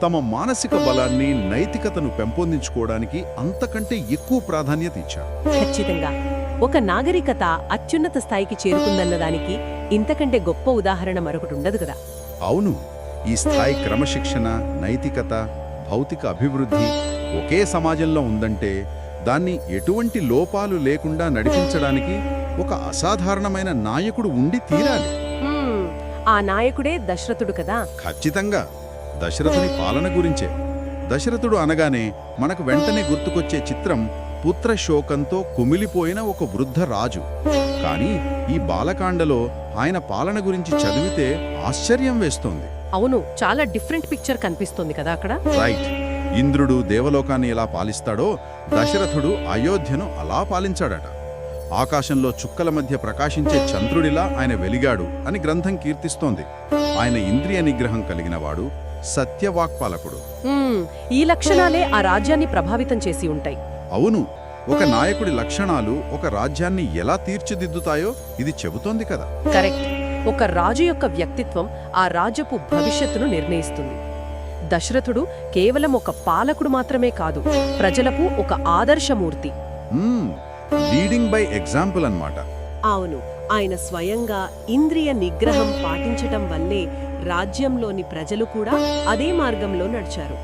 Speaker 3: తమ మానసిక బలాన్ని, నైతికతను పెంపొందించుకోవడానికి అంతకంటే ఎక్కువ ప్రాధాన్యత ఇచ్చారు.
Speaker 1: ఖచ్చితంగా ఒక నాగరికత అత్యున్నత స్థాయికి చేరుకుందన్నదానికి ఇంతకంటే గొప్ప ఉదాహరణ మరొకటి ఉండదు కదా.
Speaker 3: అవును, ఈ స్థాయి క్రమశిక్షణ, నైతికత, భౌతిక అభివృద్ధి ఒకే సమాజంలో ఉందంటే దాన్ని ఎటువంటి లోపాలు లేకుండా నడిపించడానికి ఒక అసాధారణమైన నాయకుడు ఉండి తీరాలి.
Speaker 1: ఆ నాయకుడే దశరథుడు కదా.
Speaker 3: ఖచ్చితంగా దశరథుని పాలన గురించే. దశరథుడు అనగానే మనకు వెంటనే గుర్తుకొచ్చే చిత్రం పుత్రశోకంతో కుమిలిపోయిన ఒక వృద్ధ రాజు. కానీ ఈ బాలకాండలో ఆయన పాలన గురించి చదివితే ఆశ్చర్యం వేస్తోంది.
Speaker 1: అవును, చాలా డిఫరెంట్ పిక్చర్ కనిపిస్తోంది కదా అక్కడ.
Speaker 3: రైట్, ఇంద్రుడు దేవలోకాన్ని ఎలా పాలిస్తాడో దశరథుడు అయోధ్యను అలా పాలించాడట. ఆకాశంలో చుక్కల మధ్య ప్రకాశించే చంద్రుడిలా ఆయన వెలిగాడు అని గ్రంథం కీర్తిస్తోంది. ఆయన ఇంద్రియ నిగ్రహం కలిగినవాడు, సత్యవాక్పాలకుడు.
Speaker 1: ఈ లక్షణాలే ఆ రాజ్యాన్ని ప్రభావితం చేసి ఉంటాయి.
Speaker 3: అవును, ఒక నాయకుడి లక్షణాలు ఒక రాజ్యాన్ని ఎలా తీర్చిదిద్దుతాయో ఇది చెబుతోంది కదా.
Speaker 1: కరెక్ట్, ఒక రాజు యొక్క వ్యక్తిత్వం ఆ రాజ్యపు భవిష్యత్తును నిర్ణయిస్తుంది. దశరథుడు కేవలం ఒక పాలకుడు మాత్రమే కాదు, ప్రజలకు ఒక ఆదర్శమూర్తి.
Speaker 3: లీడింగ్ బై ఎగ్జాంపుల్ అన్నమాట.
Speaker 1: అవును, ఆయన స్వయంగా ఇంద్రియ నిగ్రహం పాటించటం వల్లే రాజ్యంలోని ప్రజలు కూడా అదే మార్గంలో నడిచారు.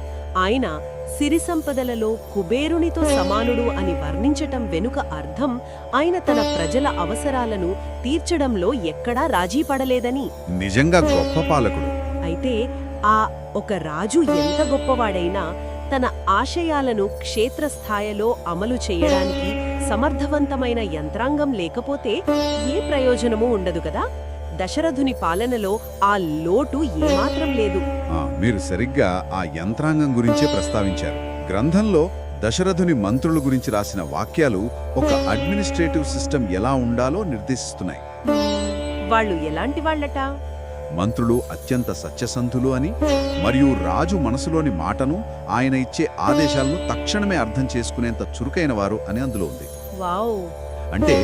Speaker 1: ఆయన సిరి సంపదలలో కుబేరునితో సమానుడు అని వర్ణించటం వెనుక అర్థం ఆయన తన ప్రజల అవసరాలను తీర్చడంలో ఎక్కడా రాజీ పడలేదని.
Speaker 3: నిజంగా గొప్ప పాలకుడు.
Speaker 1: అయితే ఆ ఒక రాజు ఎంత గొప్పవాడైనా తన ఆశయాలను క్షేత్రస్థాయిలో అమలు చేయడానికి సమర్థవంతమైన యంత్రాంగం లేకపోతే ఏ ప్రయోజనమూ ఉండదు కదా. దశరథుని పాలనలో ఆ లోటు ఏమాత్రం లేదు.
Speaker 3: మీరు సరిగ్గా ఆ యంత్రాంగం గురించే ప్రస్తావించారు. గ్రంథంలో దశరథుని మంత్రుల గురించి రాసిన వాక్యాలు ఒక అడ్మినిస్ట్రేటివ్ సిస్టమ్ ఎలా ఉండాలో నిర్దేశిస్తున్నాయి.
Speaker 1: వాళ్ళు ఎలాంటి వాళ్ళట?
Speaker 2: మంత్రులు అత్యంత సత్యసంధులు అని, మరియు రాజు మనసులోని మాటను, ఆయన ఇచ్చే ఆదేశాలను తక్షణమే అర్థం చేసుకునేంత చురుకైన వారు అని అందులో ఉంది.
Speaker 1: వావ్!
Speaker 2: అంటే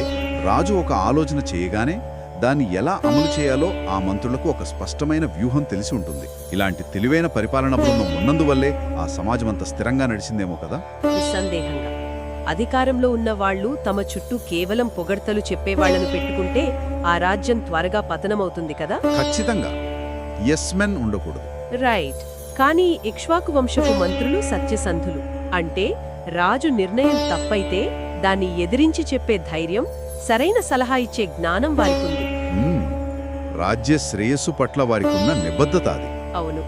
Speaker 2: రాజు ఒక ఆలోచన చేయగానే దాన్ని ఎలా అమలు చేయాలో ఆ మంత్రులకు ఒక స్పష్టమైన వ్యూహం తెలిసి ఉంటుంది. ఇలాంటి తెలివైన పరిపాలన బృందం ఉన్నందువల్లే ఆ సమాజమంత స్థిరంగా నడిచిందేమో కదా.
Speaker 1: నిస్సందేహంగా అధికారంలో ఉన్న వాళ్ళు తమ చుట్టూ కేవలం పొగడ్తలు చెప్పేవాళ్లను పెట్టుకుంటే ఆ రాజ్యం త్వరగా పతనమవుతుంది కదా.
Speaker 2: ఖచ్చితంగా ఎస్ మెన్ ఉండకూడదు.
Speaker 1: రైట్. కానీ ఇక్ష్వాకు వంశపు మంత్రులు సత్యసంధులు. అంటే రాజు నిర్ణయం తప్పైతే దాన్ని ఎదిరించి చెప్పే ధైర్యం, సరైన సలహా ఇచ్చే జ్ఞానం వారికుంది.
Speaker 2: రాజ్య శ్రేయస్సు పట్ల వారికున్న నిబద్ధత అది.
Speaker 1: అవును.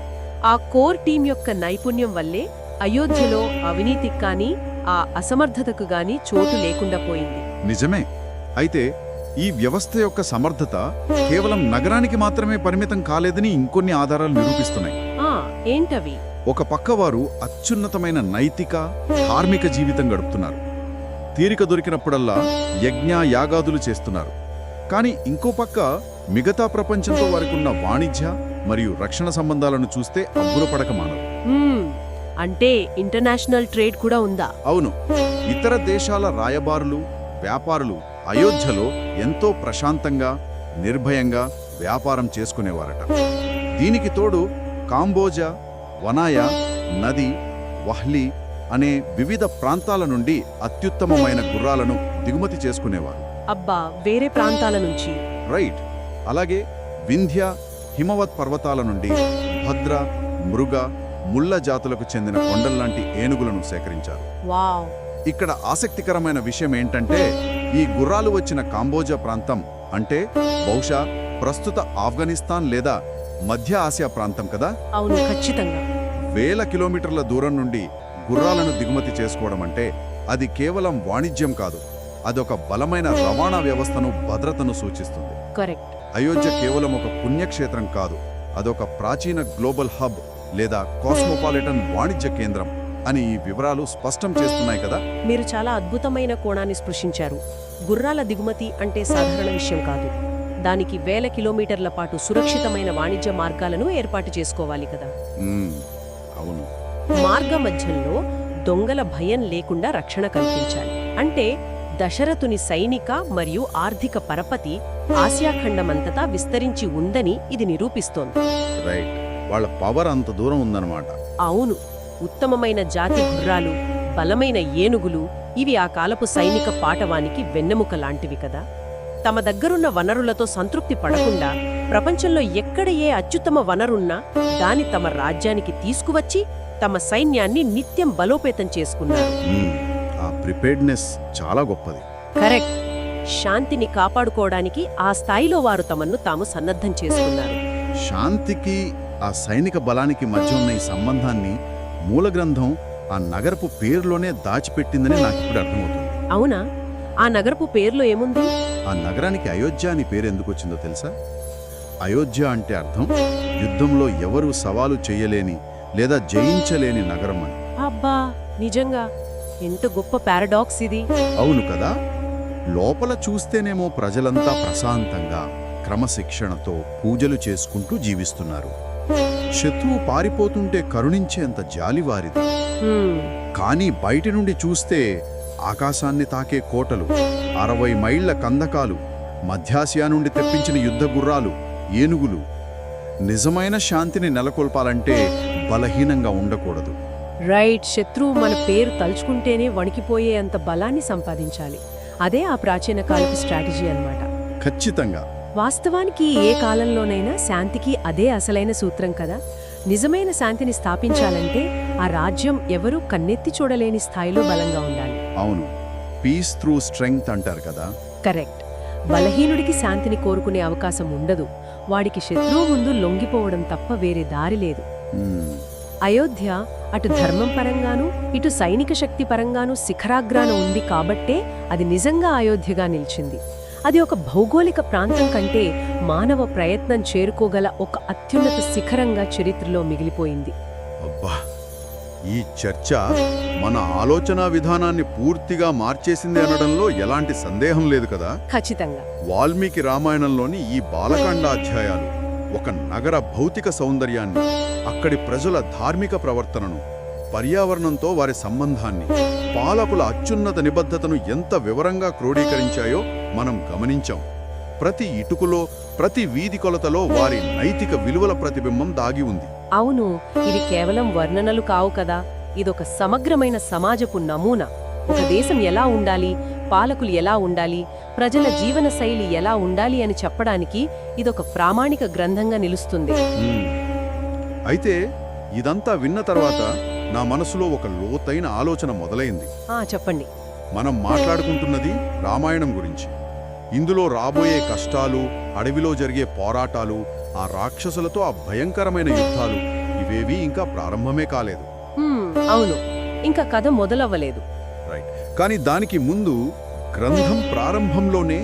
Speaker 1: ఆ కోర్ టీం యొక్క నైపుణ్యం వల్లే అయోధ్యలో అవినీతికి కానీ ఆ అసమర్థతకు గాని చోటు లేకుండా పోయింది.
Speaker 2: నిజమే. అయితే ఈ వ్యవస్థ యొక్క సమర్థత కేవలం నగరానికి మాత్రమే పరిమితం కాలేదని ఇంకొన్ని ఆధారాలు నిరూపిస్తున్నాయి.
Speaker 1: ఏంటవి?
Speaker 2: ఒక పక్క వారు అత్యున్నతమైన నైతిక, ధార్మిక జీవితం గడుపుతున్నారు. తీరిక దొరికినప్పుడల్లా యజ్ఞ యాగాదులు చేస్తున్నారు. కానీ ఇంకో పక్క మిగతా ప్రపంచంతో వారికున్న వాణిజ్య మరియు రక్షణ సంబంధాలను చూస్తే అబ్బురపడక మానరు.
Speaker 1: అంటే ఇంటర్నేషనల్ ట్రేడ్ కూడా ఉందా?
Speaker 2: అవును. ఇతర దేశాల రాయబారులు, వ్యాపారులు అయోధ్యలో ఎంతో ప్రశాంతంగా, నిర్భయంగా వ్యాపారం చేసుకునేవారట. దీనికి తోడు కాంబోజా, వనాయా, నది, వహ్లీ అనే వివిధ ప్రాంతాల నుండి అత్యుత్తమమైన గుర్రాలను దిగుమతి చేసుకునేవారు.
Speaker 1: అబ్బా, వేరే ప్రాంతాల నుంచి?
Speaker 2: రైట్. అలాగే వింధ్య, హిమవత్ పర్వతాల నుండి భద్ర, మృగ, ముళ్ళ జాతులకు చెందిన కొండల్లాంటి ఏనుగులను సేకరించారు.
Speaker 1: వావ్!
Speaker 2: ఇక్కడ ఆసక్తికరమైన విషయం ఏంటంటే ఈ గుర్రాలు వచ్చిన కాంబోజా ప్రాంతం అంటే బహుశా ప్రస్తుత ఆఫ్ఘనిస్తాన్ లేదా మధ్య ఆసియా ప్రాంతం కదా.
Speaker 1: అవును, ఖచ్చితంగా.
Speaker 2: వేల కిలోమీటర్ల దూరం నుండి గుర్రాలను దిగుమతి చేసుకోవడం అంటే అది కేవలం వాణిజ్యం కాదు, అదొక బలమైన రవాణా వ్యవస్థను, భద్రతను సూచిస్తుంది.
Speaker 1: కరెక్ట్.
Speaker 2: అయోధ్య కేవలం ఒక పుణ్యక్షేత్రం కాదు, అదొక ప్రాచీన గ్లోబల్ హబ్ లేదా కాస్మోపాలిటన్ వాణిజ్య కేంద్రం అని ఈ వివరాలు స్పష్టం చేస్తున్నాయి కదా.
Speaker 1: మీరు చాలా అద్భుతమైన కోణాన్ని స్పృశించారు. గుర్రాల దిగుమతి అంటే సాధారణ విషయం కాదు. దానికి వేల కిలోమీటర్ల పాటు సురక్షితమైన వాణిజ్య మార్గాలను ఏర్పాటు చేసుకోవాలి కదా.
Speaker 2: అవును.
Speaker 1: మార్గ మధ్యంలో దొంగల భయం లేకుండా రక్షణ కల్పించాలి. అంటే దశరథుని సైనిక మరియు ఆర్థిక పరపతి ఆసియా ఖండమంతటా విస్తరించి ఉందని ఇది నిరూపిస్తోంది.
Speaker 2: రైట్. వాళ్ళ పవర్ అంత దూరం ఉందన్నమాట.
Speaker 1: అవును. ఉత్తమమైన జాతి గుర్రాలు, బలమైన ఏనుగులు ఇవి ఆ కాలపు సైనిక పాటవానికి వెన్నెముక లాంటివి కదా. తమ దగ్గరున్న వనరులతో సంతృప్తి పడకుండా ప్రపంచంలో ఎక్కడ ఏ అత్యుత్తమ వనరున్నా దాని తమ రాజ్యానికి తీసుకువచ్చి తమ సైన్యాన్ని నిత్యం బలోపేతం చేసుకున్నారు.
Speaker 2: ఆ ప్రిపేర్డ్నెస్ చాలా గొప్పది.
Speaker 1: కరెక్ట్. శాంతిని కాపాడుకోవడానికి ఆ స్థాయిలో వారు తమను తాము సన్నద్ధం చేసుకున్నారు.
Speaker 2: శాంతికి ఆ సైనిక బలానికి మధ్య ఉన్న ఈ సంబంధాన్ని మూల గ్రంథం ఆ నగరపు పేరులోనే దాచిపెట్టిందని నాకిప్పుడు అర్థమవుతుంది.
Speaker 1: అవునా? ఆ నగరపు పేరులో ఏముంది?
Speaker 2: ఆ నగరానికి అయోధ్య అని పేరు ఎందుకు వచ్చిందో తెలుసా? అయోధ్య అంటే అర్థం యుద్ధంలో ఎవరూ సవాలు చేయలేని లేదా జయించలేని నగరం అని.
Speaker 1: అబ్బా, నిజంగా ఎంత గొప్ప పారాడాక్స్ ఇది.
Speaker 2: అవును కదా. లోపల చూస్తేనేమో ప్రజలంతా ప్రశాంతంగా, క్రమశిక్షణతో పూజలు చేసుకుంటూ జీవిస్తున్నారు. శత్రువు పారిపోతుంటే కరుణించేంత జాలివారిది. కానీ బయటి నుండి చూస్తే ఆకాశాన్ని తాకే కోటలు, 60 మైళ్ల కందకాలు, మధ్యాసియా నుండి తెప్పించిన యుద్ధ గుర్రాలు, ఏనుగులు. నిజమైన శాంతిని నెలకొల్పాలంటే బలహీనంగా ఉండకూడదు.
Speaker 1: రైట్. శత్రువు మన పేరు తలుచుకుంటేనే వణికిపోయే అంత బలాన్ని సంపాదించాలి. అదే ఆ ప్రాచీన కాలపు స్ట్రాటజీ అన్నమాట.
Speaker 2: ఖచ్చితంగా.
Speaker 1: వాస్తవానికి ఏ కాలంలోనైనా శాంతికి అదే అసలైన సూత్రం కదా. నిజమైన శాంతిని స్థాపించాలంటే ఆ రాజ్యం ఎవరూ కన్నెత్తి చూడలేని స్థాయిలో బలంగా ఉండాలి.
Speaker 2: అవును. పీస్ త్రూ స్ట్రెంగ్త్ అంటారు కదా.
Speaker 1: కరెక్ట్. బలహీనుడికి శాంతిని కోరుకునే అవకాశం ఉండదు. వాడికి శత్రువు ముందు లొంగిపోవడం తప్ప వేరే దారి లేదు. అయోధ్య అటు ధర్మం పరంగానూ ఇటు సైనిక శక్తి పరంగానూ శిఖరాగ్రాన ఉంది కాబట్టే అది నిజంగా అయోధ్యగా నిలిచింది. అది ఒక భౌగోళిక ప్రాంతం కంటే మానవ ప్రయత్నం చేరుకోగల ఒక అత్యున్నత శిఖరంగా చరిత్రలో మిగిలిపోయింది.
Speaker 2: అబ్బా, ఈ చర్చ మన ఆలోచనా విధానాన్ని పూర్తిగా మార్చేసింది అనడంలో ఎలాంటి సందేహం లేదు కదా.
Speaker 1: ఖచ్చితంగా.
Speaker 2: వాల్మీకి రామాయణంలోని ఈ బాలకాండ అధ్యాయాలు ఒక నగర భౌతిక సౌందర్యాన్ని, అక్కడి ప్రజల ధార్మిక ప్రవర్తనను, పర్యావరణంతో వారి సంబంధాన్ని, పాలకుల అత్యున్నత నిబద్ధతను ఎంత వివరంగా క్రోడీకరించాయో మనం గమనించాం. ప్రతి ఇటుకులో, ప్రతి వీధి కొలతలో వారి నైతిక విలువల ప్రతిబింబం దాగి ఉంది.
Speaker 1: అవును, ఇది కేవలం వర్ణనలు కావు కదా, ఇదొక సమగ్రమైన సమాజపు నమూనా. ఒక దేశం ఎలా ఉండాలి, పాలకులు ఎలా ఉండాలి, ప్రజల జీవన శైలి ఎలా ఉండాలి అని చెప్పడానికి ఇదొక ప్రామాణిక గ్రంథంగా నిలుస్తుంది.
Speaker 2: అయితే ఇదంతా విన్న తర్వాత నా మనసులో ఒక లోతైన ఆలోచన మొదలైంది.
Speaker 1: చెప్పండి.
Speaker 2: మనం మాట్లాడుకుంటున్నది రామాయణం గురించి. ఇందులో రాబోయే కష్టాలు, అడవిలో జరిగే పోరాటాలు, ఆ రాక్షసులతో ఆ భయంకరమైన యుద్ధాలు ఇవేవీ ఇంకా ప్రారంభమే కాలేదు.
Speaker 1: అవును, ఇంకా కథ మొదలవ్వలేదు.
Speaker 2: రైట్. కానీ దానికి ముందు గ్రంథం ప్రారంభంలోనే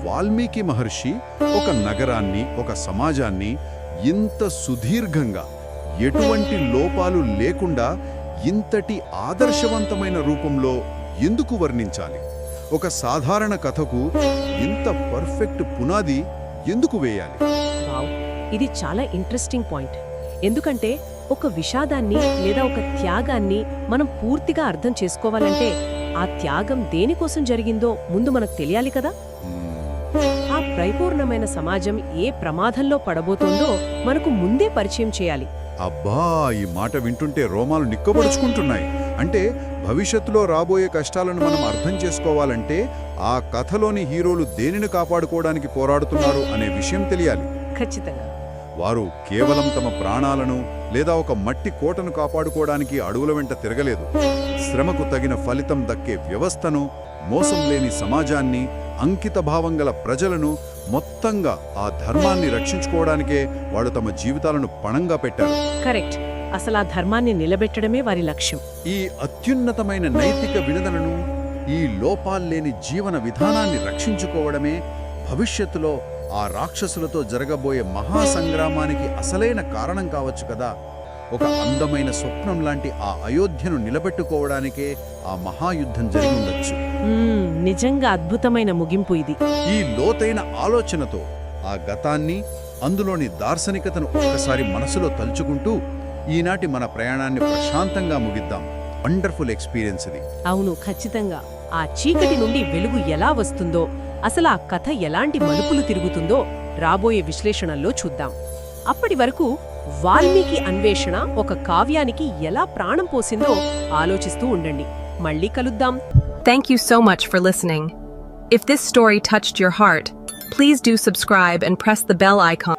Speaker 2: వాల్మీకి మహర్షి ఒక నగరాన్ని, ఒక సమాజాన్ని ఇంత సుదీర్ఘంగా, ఎటువంటి లోపాలు లేకుండా ఇంతటి ఆదర్శవంతమైన రూపంలో ఎందుకు వర్ణించాలి? ఒక సాధారణ కథకు ఇంత పర్ఫెక్ట్ పునాది ఎందుకు వేయాలి?
Speaker 1: వావ్, ఇది చాలా ఇంట్రెస్టింగ్ పాయింట్. ఎందుకంటే ఒక విషాదాన్ని లేదా ఒక త్యాగాన్ని మనం పూర్తిగా అర్థం చేసుకోవాలంటే ఆ త్యాగం దేనికోసం జరిగిందో ముందు మనకు తెలియాలి కదా. ఆ పరిపూర్ణమైన సమాజం ఏ ప్రమాదంలో పడబోతోందో మనకు ముందే పరిచయం చేయాలి.
Speaker 2: అబ్బా, ఈ మాట వింటుంటే రోమాలు నిక్కబడుచుకుంటున్నాయి. అంటే భవిష్యత్తులో రాబోయే కష్టాలను మనం అర్థం చేసుకోవాలంటే ఆ కథలోని హీరోలు దేనిని కాపాడుకోవడానికి పోరాడుతున్నారు అనే విషయం తెలియాలి.
Speaker 1: ఖచ్చితంగా.
Speaker 2: వారు కేవలం తమ ప్రాణాలను లేదా ఒక మట్టి కోటను కాపాడుకోవడానికి అడవుల వెంట తిరగలేదు. శ్రమకు తగిన ఫలితం దక్కే వ్యవస్థను, మోసం లేని సమాజాన్ని, అంకితభావం గల ప్రజలను, మొత్తంగా ఆ ధర్మాన్ని రక్షించుకోవడానికే వాళ్ళు తమ జీవితాలను పణంగా పెట్టారు.
Speaker 1: కరెక్ట్. అసలు ఆ ధర్మాన్ని నిలబెట్టడమే వారి లక్ష్యం.
Speaker 2: ఈ అత్యున్నతమైన నైతిక విలువలను, ఈ లోపాల్లేని జీవన విధానాన్ని రక్షించుకోవడమే భవిష్యత్తులో ఆ రాక్షసులతో జరగబోయే మహాసంగ్రామానికి అసలైన కారణం కావచ్చు కదా. ఒక అందమైన స్వప్నం లాంటి ఆ అయోధ్యను నిలబెట్టుకోవడానికే ఆ మహాయుద్ధం జరిగి ఉండొచ్చు.
Speaker 1: నిజంగా అద్భుతమైన ముగింపు ఇది.
Speaker 2: ఈ లోతైన ఆలోచనతో ఆ గతాన్ని, అందులోని దార్శనికతను ఒక్కసారి మనసులో తలుచుకుంటూ ఈనాటి మన ప్రయాణాన్ని ప్రశాంతంగా ముగిద్దాం. వండర్ఫుల్ ఎక్స్పీరియన్స్ ఇది.
Speaker 1: అవును, ఖచ్చితంగా. ఆ చీకటి నుండి వెలుగు ఎలా వస్తుందో, అసలు ఆ కథ ఎలాంటి మలుపులు తిరుగుతుందో రాబోయే విశ్లేషణల్లో చూద్దాం. అప్పటి వరకు వాల్మీకి అన్వేషణ ఒక కావ్యానికి ఎలా ప్రాణం పోసిందో ఆలోచిస్తూ ఉండండి. మళ్ళీ కలుద్దాం.
Speaker 4: Thank you so much for listening. If this story touched your heart, please do subscribe and press the bell icon.